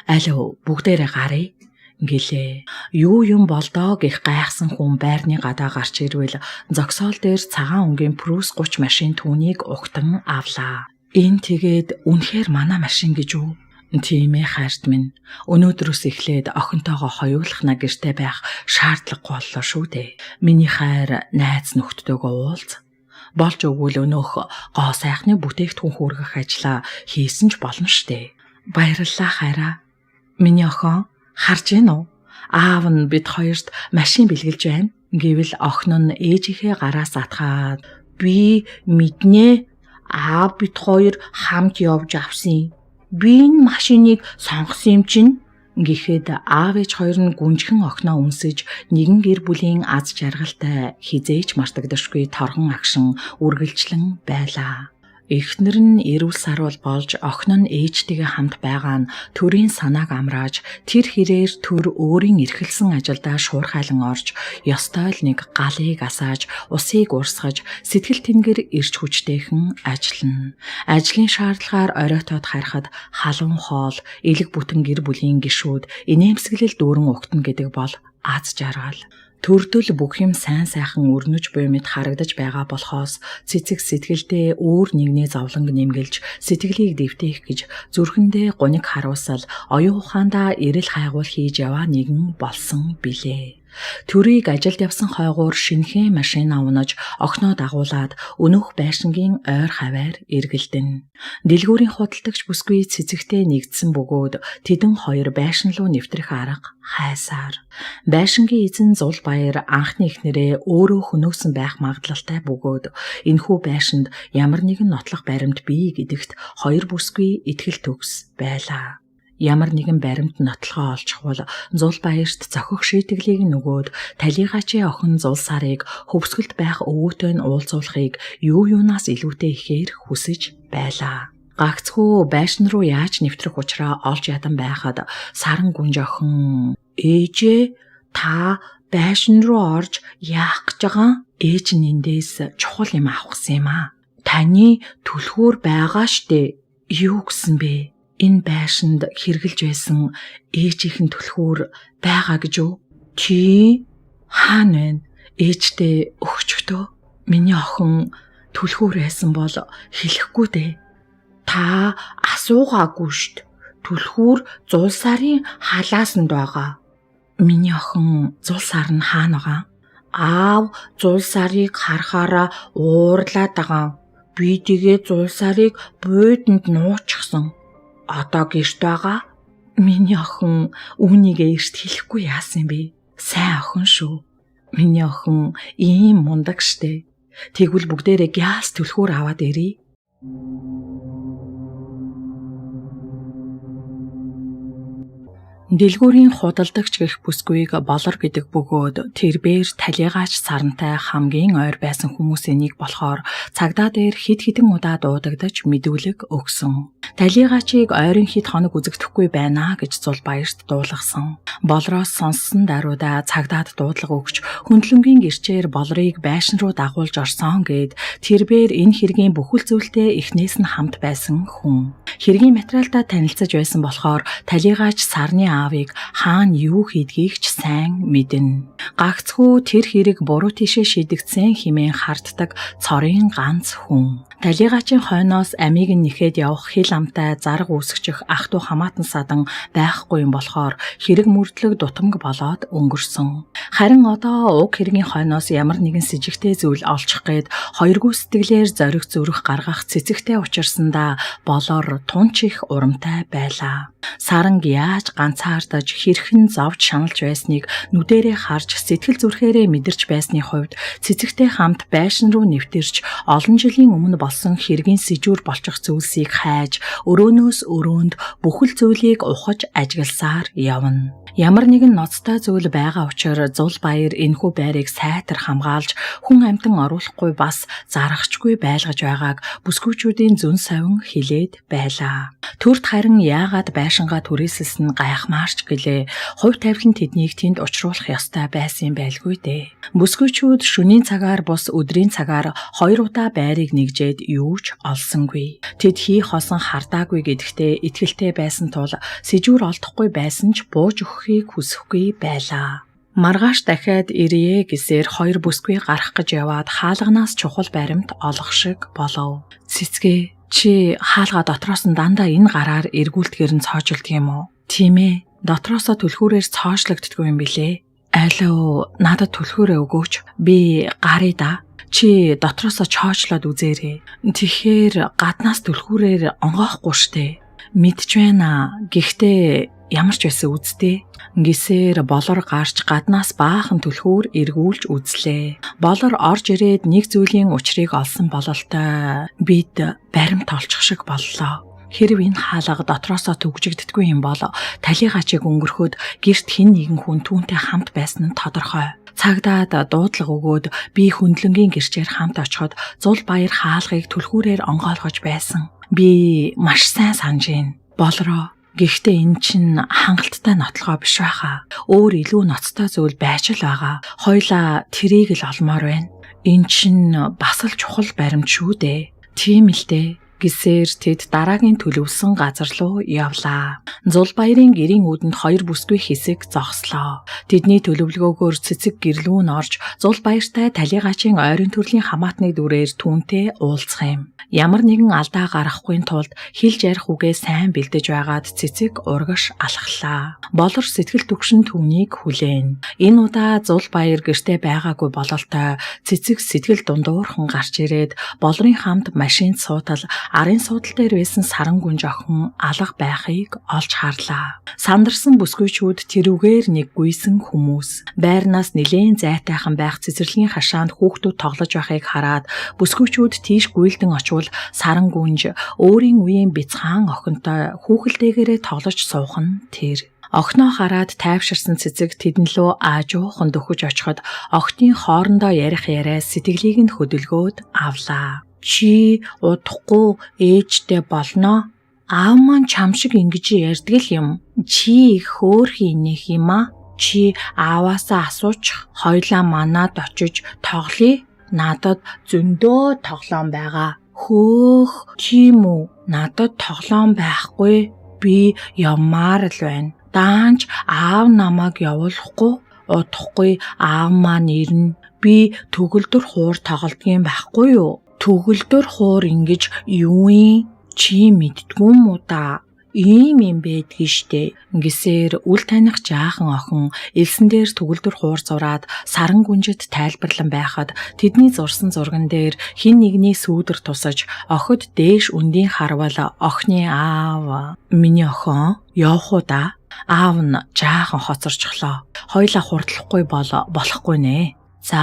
Аль бүгдээрээ гарыг гэлээ. Юу юм болдоо гэх гайхсан хүн байрны гадаа гарч ирвэл зогсоол дээр цагаан өнгийн Прус 30 машин түүнийг угтан авлаа. Энэ тэгээд үнэхээр манай машин гэж үү? Тийм ээ хайрт минь. Өнөөдрөөс эхлээд охинтойгоо хоёулахна гэртээ байх шаардлагагүй боллоо шүү дээ. Миний хайр найз нөхдөдөө уулз. Болж өгвөл өнөөх гоо сайхны бүтээгдэхүүн хүргэх ажлаа хийсэн ч болно штэ. Баярлалаа хайраа. Миний охин харж гин үү? Аав нь бид хоёрт машин бэлгэлж байна. Гэвэл охин нь ээжийнхээ гараас атгаад би мэднэ. Аав бид хоёр хамт явж авсан. Би энэ машиныг сонгосон юм чинь гэхэд аав ээж хоёр нь гүнжихэн охиноо өмсөж нэгэн гэр бүлийн аз жаргалтай хизээч мартагдашгүй торгон агшин үргэлжлэн байлаа. Эхнэр нь эрүүл сарвал болж охин нь ээжтэйгээ хамт байгаа нь төрийн санааг амрааж тэр хэрээр төр өөрийн эрхэлсэн ажилдаа шуурхайлан орж ёстой л нэг галыг асааж усыг урсгаж сэтгэл тэнгэр ирч хүчтэйхэн ажиллана. Ажлын шаардлагаар оройтоод харахад халуун хоол, элэг бүтэн гэр бүлийн гишүүд инээмсэглэл дүүрэн угтана гэдэг бол аз жаргал. Төрдөл бүх юм сайн сайхан өрнөж буй мэд харагдаж байгаа болохоос цэцэг сэтгэлдээ өөр нэгний зовлонг нэмгэлж сэтгэлийг дэвтээх гэж зүрхэндээ гуниг харуулсал оюун ухаандаа эрэл хайгуул хийж яваа нэгэн болсон билээ. Төрийг ажилд явсан хойгуур шинэхэн машин авнаж охиноо дагуулад өнөөх байшингийн ойр хаваар эргэлдэн. Дэлгүүрийн худалдагч бүсгүй цэцэгтэй нэгдсэн бөгөөд тэдэн хоёр байшин руу нэвтрэх арга хайсаар. Байшингийн эзэн Зул Баяр анхны эхнэрээ өөрөө хөнөөсөн байх магадлалтай бөгөөд энэхүү байшинд ямар нэгэн нотлох баримт бий гэдэгт хоёр бүсгүй итгэл төгс байлаа. Ямар нэгэн баримт нотлохоо олчихвол Зул Баярт зохих шийтгэлийг нөгөөд талигаачийн охин Зул Сарыг хөвсгөлд байх өвөөтэй нь уулзуулахыг юунаас илүүтэй ихээр хүсэж байлаа. Гагцхүү байшин руу яаж нэвтрэх учраа олж ядан байхад Саран гүнж охин ээжээ та байшин руу орж яах гэж байгаа? Ээж нь эндээс чухал юм авахсан юм аа. Таны түлхүүр байгаа штэ. Юу гэсэн бэ? Энэ байшинд хэрглэж байсан ээжийнхэн түлхүүр байгаа гэж үү? Тий. Хаана вэ? Ээжтэй өгчөхдөө миний охин түлхүүр байсан бол хэлэхгүй дээ. Та асуугаагүй штт. Түлхүүр Зул Сарын халаасанд байгаа. Миний охин Зул Сар нь хаана байгаа? Аав Зул Сарыг харахаараа уурлаад байгаа. Би тэгээ Зул Сарыг буудэнд нуучихсан. Одоо гэрт байгаа. Миний охин үүнийг эрт хэлэхгүй яасан бэ? Сайн охин шүү. Миний охин ийм мундаг штэ. Тэгвэл бүгдээрээ гяс түлхүүр аваад ирье. Дэлгүүрийн худалдагч гэх бүсгүйг болор гэдэг бөгөөд тэрбээр талигаач сарантай хамгийн ойр байсан хүмүүсийн нэг болохоор цагдаа дээр хид хідэн удаа дуудагдаж мэдүүлэг өгсөн. Талигаачийг ойрын хит хоног үзэгдэхгүй байна гэж Зул Баярт дуулгасан. Болроос сонссон даруйда цагдаад дуудлага өгч хөндлөнгийн гэрчээр болрыг байшин руу дагуулж орсон гэд тэрбээр энэ хэргийн бүхэл зүйлтэй эхнээс нь хамт байсан хүн. Хэргийн материалтай танилцаж байсан болохоор талигаач Сарны аавыг хаана юу хийдгийг ч сайн мэднэ. Гагцхүү тэр хэрэг буруу тишээ шидэгдсэн хэмээн харддаг цорын ганц хүн. Талигаачийн хойноос амийг нэхэд явах хил амтай зарга үүсгчих ах トゥ хамаатан садан байхгүй юм болохоор хэрэг мөрдлөг дутамг болоод өнгөрсөн. Харин одоо уг хэргийн хойноос ямар нэгэн сэжигтэй зүйл олчих гээд хоёргүй сэтгэлээр зориг зүрх гаргах цэцэгтэй учирсандаа болоор тунч их урамтай байлаа. Саранг яаж ганцаардаж хэрхэн зовж шаналж байсныг нүдэрээ харж сэтгэл зүрхээрээ мэдэрч байсны хувьд цэцэгтэй хамт байшин руу нэвтэрч олон жилийн өмнө болсон хэргийн сэжүүр болчих зүйлсийг хайж өрөөнөөс өрөөнд бүхэл зүйлийг ухаж ажигласаар явна. Ямар нэгэн ноцтой зүйл байгаа учраас Зулбаяр энэхүү байрыг сайтар хамгаалж хүн амьтан оруулахгүй бас зарахчгүй байлгаж байгааг бүсгүйчүүдийн зүн совин хилээд байлаа. Төрт харин яагаад байшингаа түрээсэлсэн гайхмаарч гэлээ. Хувь тавилан тэднийг тэнд учруулах ёстой байсан байлгүй дээ. Бүсгүйчүүд шөнийн цагаар бус өдрийн цагаар 2 удаа байрыг нэгжээд юу ч олсонгүй. Тэд хий хосон хардаагүй гэдэгтээ итгэлтэй байсан тул сэжүүр олдохгүй байсан ч бууж өгөхийг хүсэхгүй байлаа. Маргааш дахиад ирье гэсээр 2 бүсгүй гарах гэж яваад хаалганаас чухал баримт олох шиг болов. Цэцгээ, чи хаалга дотроос нь дандаа энэ гараар эргүүлдгээр нь цоожлдог юм уу? Тийм ээ. Дотроосоо түлхүүрээр цоошлогддгүй юм билээ. Айлуу надад түлхүүрээ өгөөч. Би гарыг да. Чи дотроосоо чоочлоод үзээрэй. Тэгэхээр гаднаас түлхүүрээр онгоохгүй штэ. Мэдж байна. Гэхдээ ямар ч байсан үздэй. Гисээр болор гарч гаднаас баахан түлхүүр эргүүлж үзлээ. Болор орж ирээд нэг зүйлийн учрыг олсон бололтой бид баримт олчих шиг боллоо. Хэрв энэ хаалга дотроосоо төгжигддэггүй юм бол талигачиг өнгөрөхөд гэрт хэн нэгэн хүн түүнтэй хамт байсан нь тодорхой. Цагдаад дуудлага өгөөд би хөндлөнгийн гэрчээр хамт очиход Зулбаяр хаалгыг түлхүүрээр онгойлгож байсан. Би маш сайн санаж байна. Болроо. Гэхдээ энэ чинь хангалттай нотлогоо биш байхаа. Өөр илүү ноцтой зүйл байж л байгаа. Хойлоо тэрийг л олмоор байна. Энэ чинь бас л чухал баримт шүү дээ. Тийм л дээ. Гисээр тэд дараагийн төлөвлөсөн газар руу явлаа. Зулбаярын гэрийн үүдэнд 2 бүсгүй хэсэг зогслоо. Тэдний төлөвлөгөөгөөр цэцэг гэрлүүн орж Зулбаяртай талигачийн ойрын төрлийн хамаатны дүрээр түүнтэй уулзах юм. Ямар нэгэн алдаа гарахгүй тулд хэлж ярих үгээ сайн бэлдэж байгаад цэцэг урагш алхлаа. Болор сэтгэл түгшин түүнийг хүлээн. Энэ удаа Зулбаяр гэртээ байгаагүй бололтой цэцэг сэтгэл дундуурхан гарч ирээд болрын хамт машинд суутал арын суудал дээр байсан Сарангүнж охин алга байхыг олж харлаа. Сандарсан бүсгүйчүүд тэрүүгээр нэг гүйсэн хүмүүс. Байрнаас нэлээд зайтайхан байх цэцэрлэгийн хашаанд хүүхдүүд тоглож байхыг хараад бүсгүйчүүд тийш гүйлдэн очвол Сарангүнж өөрийн үеийн бяцхан охинтой хүүхэлдээгээрээ тоглож суух нь тэр. Охиноо хараад тайвширсан цэцэг тэдэн лөө аажуухан дөхөж очиход охтын хоорондоо ярих яриа сэтгэлийг нь хөдөлгөөд авлаа. Чи удахгүй ээжтэй болно. Аав маань чам шиг ингэж ярьдаг л юм. Чи хөөхий нэх юм а. Чи ааваасаа асуучих. Хоёлаа манад очиж тоглоё. Надад зөндөө тоглоом байгаа. Хөөх, тийм үү? Надад тоглоом байхгүй. Би явмаар л байна. Даанч аав намайг явуулахгүй. Удахгүй аав маань ирнэ. Би төгөлдөр хуур тоглодгийн байхгүй юу? Төгөлдөр хуур ингэж юу юм? Чи мэддгүй юм уу да? Ийм юм байдгийг штэ. Ингэсээр үл таних жаахан охин элсэн дээр төгөлдөр хуур зураад Сарангүнжид тайлбарлан байхад тэдний зурсан зурган дээр хин нэгний сүүдэр тусаж охид дээш үндийн харвал охины аав миний охин явах уу да? Аав нь жаахан хоцорчихлоо. Хоёлаа хурдлахгүй болохгүй нэ. За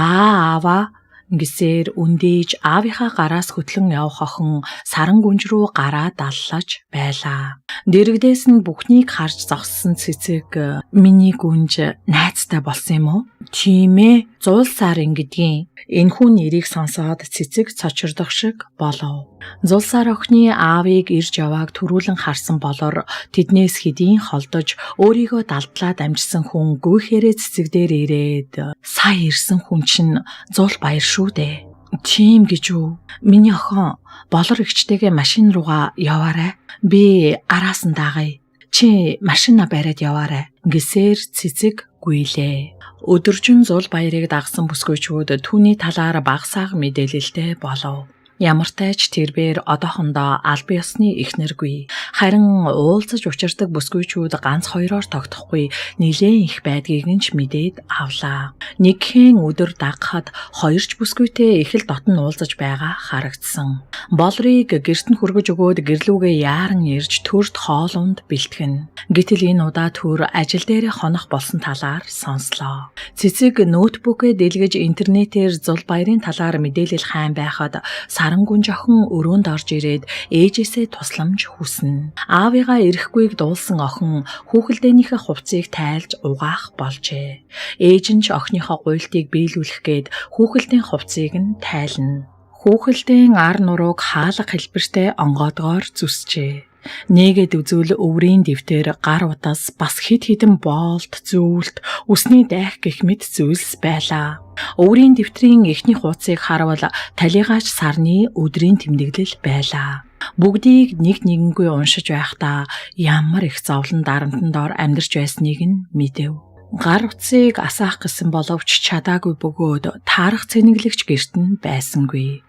аава. Ингэсээр үндээж аавынхаа гараас хөтлөн явах охин Сарангүнж рүү гараа даллаж байлаа. Дэрэгдээс нь бүхнийг харж зогссон цэцэг миний гүнж найзтай болсон юм уу? Тийм ээ, Зулсаар ингэдгийн. Энэхүү нэрийг сонсоод цэцэг цочирдох шиг болов. Зулсаар охины аавыг ирж явааг төрүүлэн харсан болор тэднээс хэдийн холдож өөрийгөө далдлаад амжсан хүн гүйхээрээ цэцэг дээр ирээд сая ирсэн хүн чинь Зулбаяр шүү дээ. Тийм гэж үү? Миний охин болор эгчтэйгээ машин руугаа яваарай. Би араас нь дагая. Чи машина бариад яваарай. Гэсээр цэцэг гүйлээ. Өдөржин Зулбаярыг дагсан бүсгүйчүүд түүний талаар багсааг мэдээлэлтэй болов. Ямартай ч тэрбээр одоохондоо албан ёсны эхнэргүй. Харин уулзаж учирдаг бүсгүйчүүд ганц хоёроор тогтохгүй нэлээд их байдгийг нь ч мэдээд авлаа. Нэгхэн өдөр дагахад хоёрч бүсгүйтэй их л дотн уулзаж байгаа харагдсан. Болрыг гэрт нь хүргэж өгөөд гэрлүүгээ яаран ирж төрд хоолунд бэлтгэн. Гэтэл энэ удаа төр ажил дээр хонох болсон талаар сонслоо. Цэцэг ноутбукээ дэлгэж интернетээр Зулбаярын талаар мэдээлэл хайн байхад Сарангун жоохон өрөөнд орж ирээд ээжээсээ тусламж хүснэ. Аавыгаа ирэхгүйг дуулсан охин хүүхэлдээнийхээ хувцсыг тайлж угаах болжээ. Ээж нь ч охиныхоо гуйлтыг биелүүлэх гээд хүүхэлдэйн хувцсыг нь тайлна. Хүүхэлдэйн ар нурууг хаалга хэлбэртэй онгоодгоор зүсжээ. Нэгэд үзвэл өврийн дэвтэр гар утас бас хид хідэн боолт, зүйлт, үсний дайх гэх мэт зүйлс байлаа. Өврийн дэвтрийн эхний хуудсыг харавал талигаач сарны өдрийн тэмдэглэл байлаа. Бүгдийг нэг нэгэнгүй уншиж байхдаа ямар их зовлон дарамтанд ор амьдарч байсныг нь мэдэв. Гар утсыг асаах гэсэн боловч чадаагүй бөгөөд таарах цэнэглэгч гэрт нь байсангүй.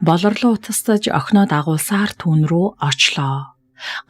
Болорлоо утастаж охиноо дагуулсаар түүн рүү очлоо.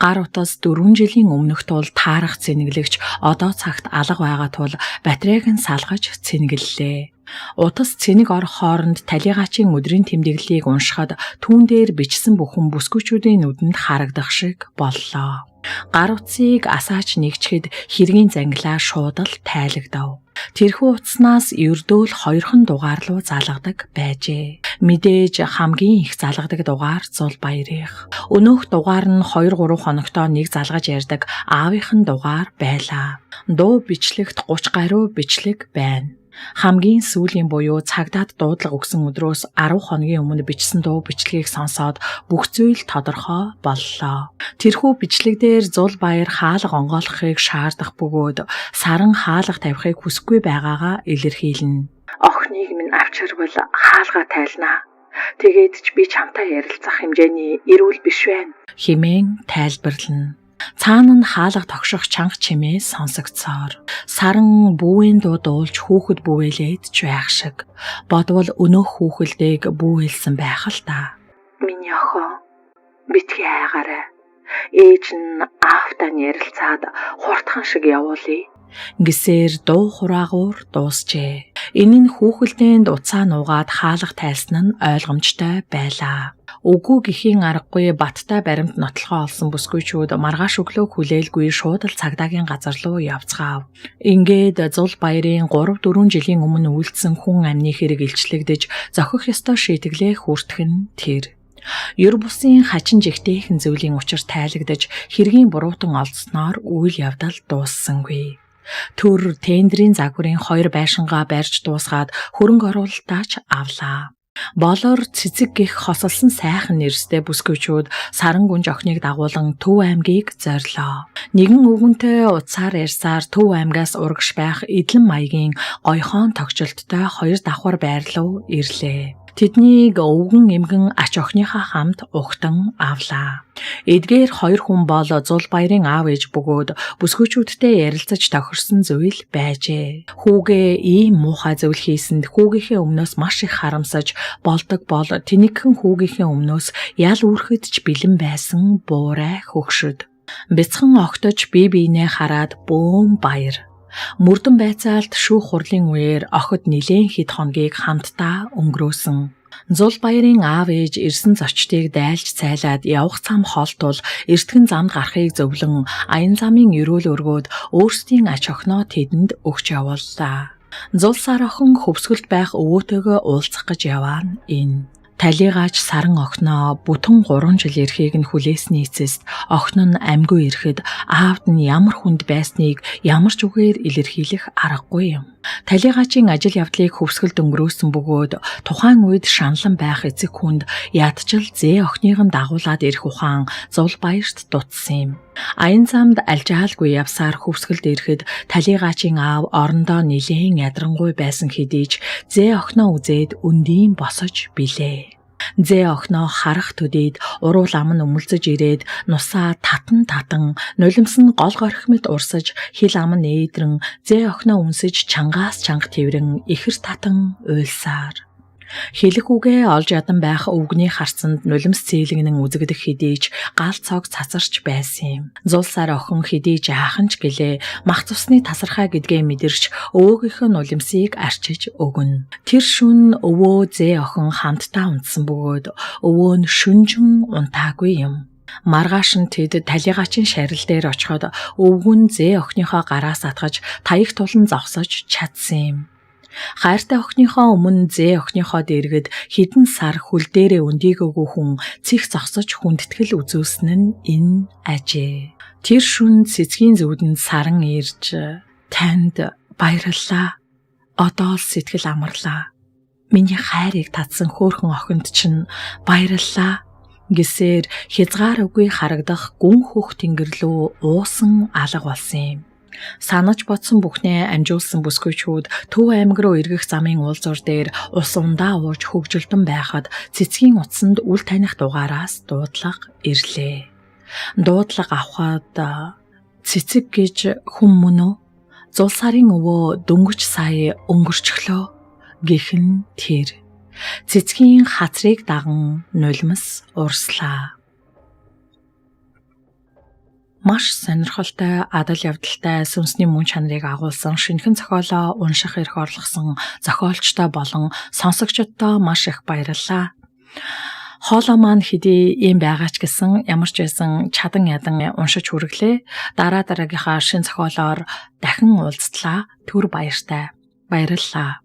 Гар утас 4 жилийн өмнөх тул таарах цэнэглэгч одоо цагт алга байгаа тул батарейг нь салгаж цэнэглэлээ. Утас цэнэг орох хооронд талигаачийн өдрийн тэмдэглэлийг уншихад түүн дээр бичсэн бүхэн бүсгүйчүүдийн нүдэнд харагдах шиг боллоо. Гар утсыг асаач нэгчгэд хэргийн зангилаа шууд л тайлагдав. Тэрхүү утаснаас ердөөл 2хан дугаар руу залгадаг байжээ. Мэдээж хамгийн их залгадаг дугаар Зулбаярынх. Өнөөх дугаар нь 2-3 хоногтоо нэг залгаж ярьдаг аавынхан дугаар байлаа. Дуу бичлэгт 30 гаруй бичлэг байна. Хамгийн сүүлийн буюу цагдаад дуудлага өгсөн өдрөөс 10 хоногийн өмнө бичсэн дуу бичлэгийг сонсоод бүх зүйл тодорхой боллоо. Тэрхүү бичлэгдэр Зулбаяр хаалга онгойлгохыг шаардах бөгөөд саран хаалга тавихыг хүсэхгүй байгаагаа илэрхийлнэ. Охиныг минь авчирвал хаалга тайлнаа. Тэгээд ч би чамтай ярилцах хэмжээний эрүүл биш байна хэмээн тайлбарлана. Цаана нь хаалга тогшох чанга чимээ сонсогдсоор саран бүүийн дуу дуулж хүүхэд бүүэлээд ч байх шиг бодвол өнөөх хүүхэлдэйг бүүэлсэн байх л та. Миний охин битгий айгаарай. Ээж нь аавтай ярилцаад хурдхан шиг явуулъя гэсээр дуу хураагуур дуусжээ. Энэ нь хүүхэлдэйнд уцаа нуугаад хаалга тайлсан нь ойлгомжтой байлаа. Үгүй гэхийн аргагүй баттай баримт нотлохоо олсон бүсгүйчүүд маргааш өглөө хүлээлгүй шууд л цагдаагийн газар руу явцгаав. Ингээд Зулбаярын 3-4 жилийн өмнө үйлдсэн хүн амны хэрэг илчлэгдэж зохих ёстой шийтгэлээ хүртэх нь тэр. Ер бусын хачин жигтэйхэн зүйлийн учир тайлагдаж хэргийн буруутан олдсноор үйл явдал дууссангүй. Төр тендерийн загварын 2 байшингаа барьж дуусгаад хөрөнгө оруулалтаа ч авлаа. Болор цэцэг гих хосолсон сайхан нэрстэй бүсгүйчүүд Сарангун охиныг дагуулan Төв аймгийг зорлоо. Нэгэн өвгөнтэй утсаар ярьсаар Төв аймгаас урагш байх Эдлэн маягийн гойхон тогтчлттой 2 давхар байр руу ирлээ. Тэднийг өвгөн эмгэн ач охиныхаа хамт угтан авлаа. Эдгээр 2 хүн бол Зулбаярын аав ээж бөгөөд бүсгүйчүүдтэй ярилцаж тохирсон зүйл байжээ. Хүүгээ ийм муухай зүйл хийсэнд хүүгийнхээ өмнөөс маш их харамсаж болдог бол тэнэгхэн хүүгийнхээ өмнөөс ял үүрхэд ч бэлэн байсан буурай хөгшөд. Бяцхан огтож бие биенээ хараад бөөм баяр. Мөрдөн байцаалт шүүх хурлын үеэр охид нилээн хэд хоногийг хамтдаа өнгөрөөсөн. Зулбаярын аав ээж ирсэн зочдыг дайлж цайлаад явах цам хоолтол эртхэн замд гарахыг зөвлөн аян замын өрөөл өргөөд өөрсдийн ач охиноо тэдэнд өгч явууллаа. Зулсаар охин хөвсгөлд байх өвөөтэйгөө уулзах гэж яваа энэ. Талигаач саран охиноо бүтэн 3 жил ирэхийг нь хүлээсний эцэст охин нь амьгүй ирэхэд аавд нь ямар хүнд байсныг ямар ч үгээр илэрхийлэх аргагүй юм. Талигаачийн ажил явдлыг хөвсгөлд өнгөрөөсөн бөгөөд тухайн үед шаналн байх эцэг хүнд ядчил зээ охиных нь дагуулад ирэх ухаан Зулбаярт дутсан юм. Аян замд алжаалгүй явсаар хөвсгөлд ирэхэд талигаачийн аав орондоо нилээн ядрангуй байсан хэдий ч зээ охиноо үзээд өндийн босож билээ. Зээ охиноо харах төдийд уруул ам нь өмөлцөж ирээд нусаа татан нулимс нь гол горих мэт урсаж хил ам нь ээдрэн зээ охиноо үнсэж чангаас чанга тэрэн ихэр татан уйлсаар Хэлэх үгээ олж ядан байх өвгний харцанд нулимс цээлэгнэн үзэгдэх хэдийч гал цог цацарч байсан юм. Зулсаар охин хэдий жаахан ч гэлээ мах цусны тасархай гэдгээ мэдэрч өвөөгийнх нь нулимсыг арчиж өгнө. Тэр шүн өвөө зээ охин хамтдаа унтсан бөгөөд өвөө нь шүнжин унтаагүй юм. Маргааш нь тэд талигаачин шарил дээр очиход өвгөн зээ охиныхоо гараас атгаж таях тулан зогсож чадсан юм. Хайртай охиныхоо өмнө зээ охиныхоо дэргэд хідэн сар хөл дээрээ өндийгөөгүй хүн цих зогсож хүндэтгэл үзүүлсэн нь энэ ажээ. Тэр шүн цэцгийн зүудэнд саран ирж танд баярлалаа. Одоо л сэтгэл амарлаа. Миний хайрыг татсан хөөрхөн охинд чинь баярлалаа гэсээр хязгаар үгүй харагдах гүн хөх тэнгэр рүү уусан алга болсон юм. Санаж бодсон бүхнээ амжуулсан бүсгүйчүүд Төв аймаг руу эргэх замын уулзуур дээр ус ундаа ууж хөгжилтөн байхад цэцгийн утсанд үл таних дугаараас дуудлага ирлээ. Дуудлага авахад цэцэг гэж хүн мөн үү? Зул сарын өвөө дөнгөж сая өнгөрчглөө гэхэн тэр. Цэцгийн хацрыг даган нулимс урслаа. Маш сонирхолтой, адал явдалтай сүнсний мөн чанарыг агуулсан шинэхэн зохиолоо унших эрх орлгосон зохиолчтой болон сонсогчдод маш их баярлалаа. Хоолоо маань хэдий ийм байгаа ч гэсэн ямар ч байсан чадан ядан уншиж хүргэлээ. Дараагийнхаа шинэ зохиолоор дахин уулзтлаа. Түр баяртай. Баярлалаа.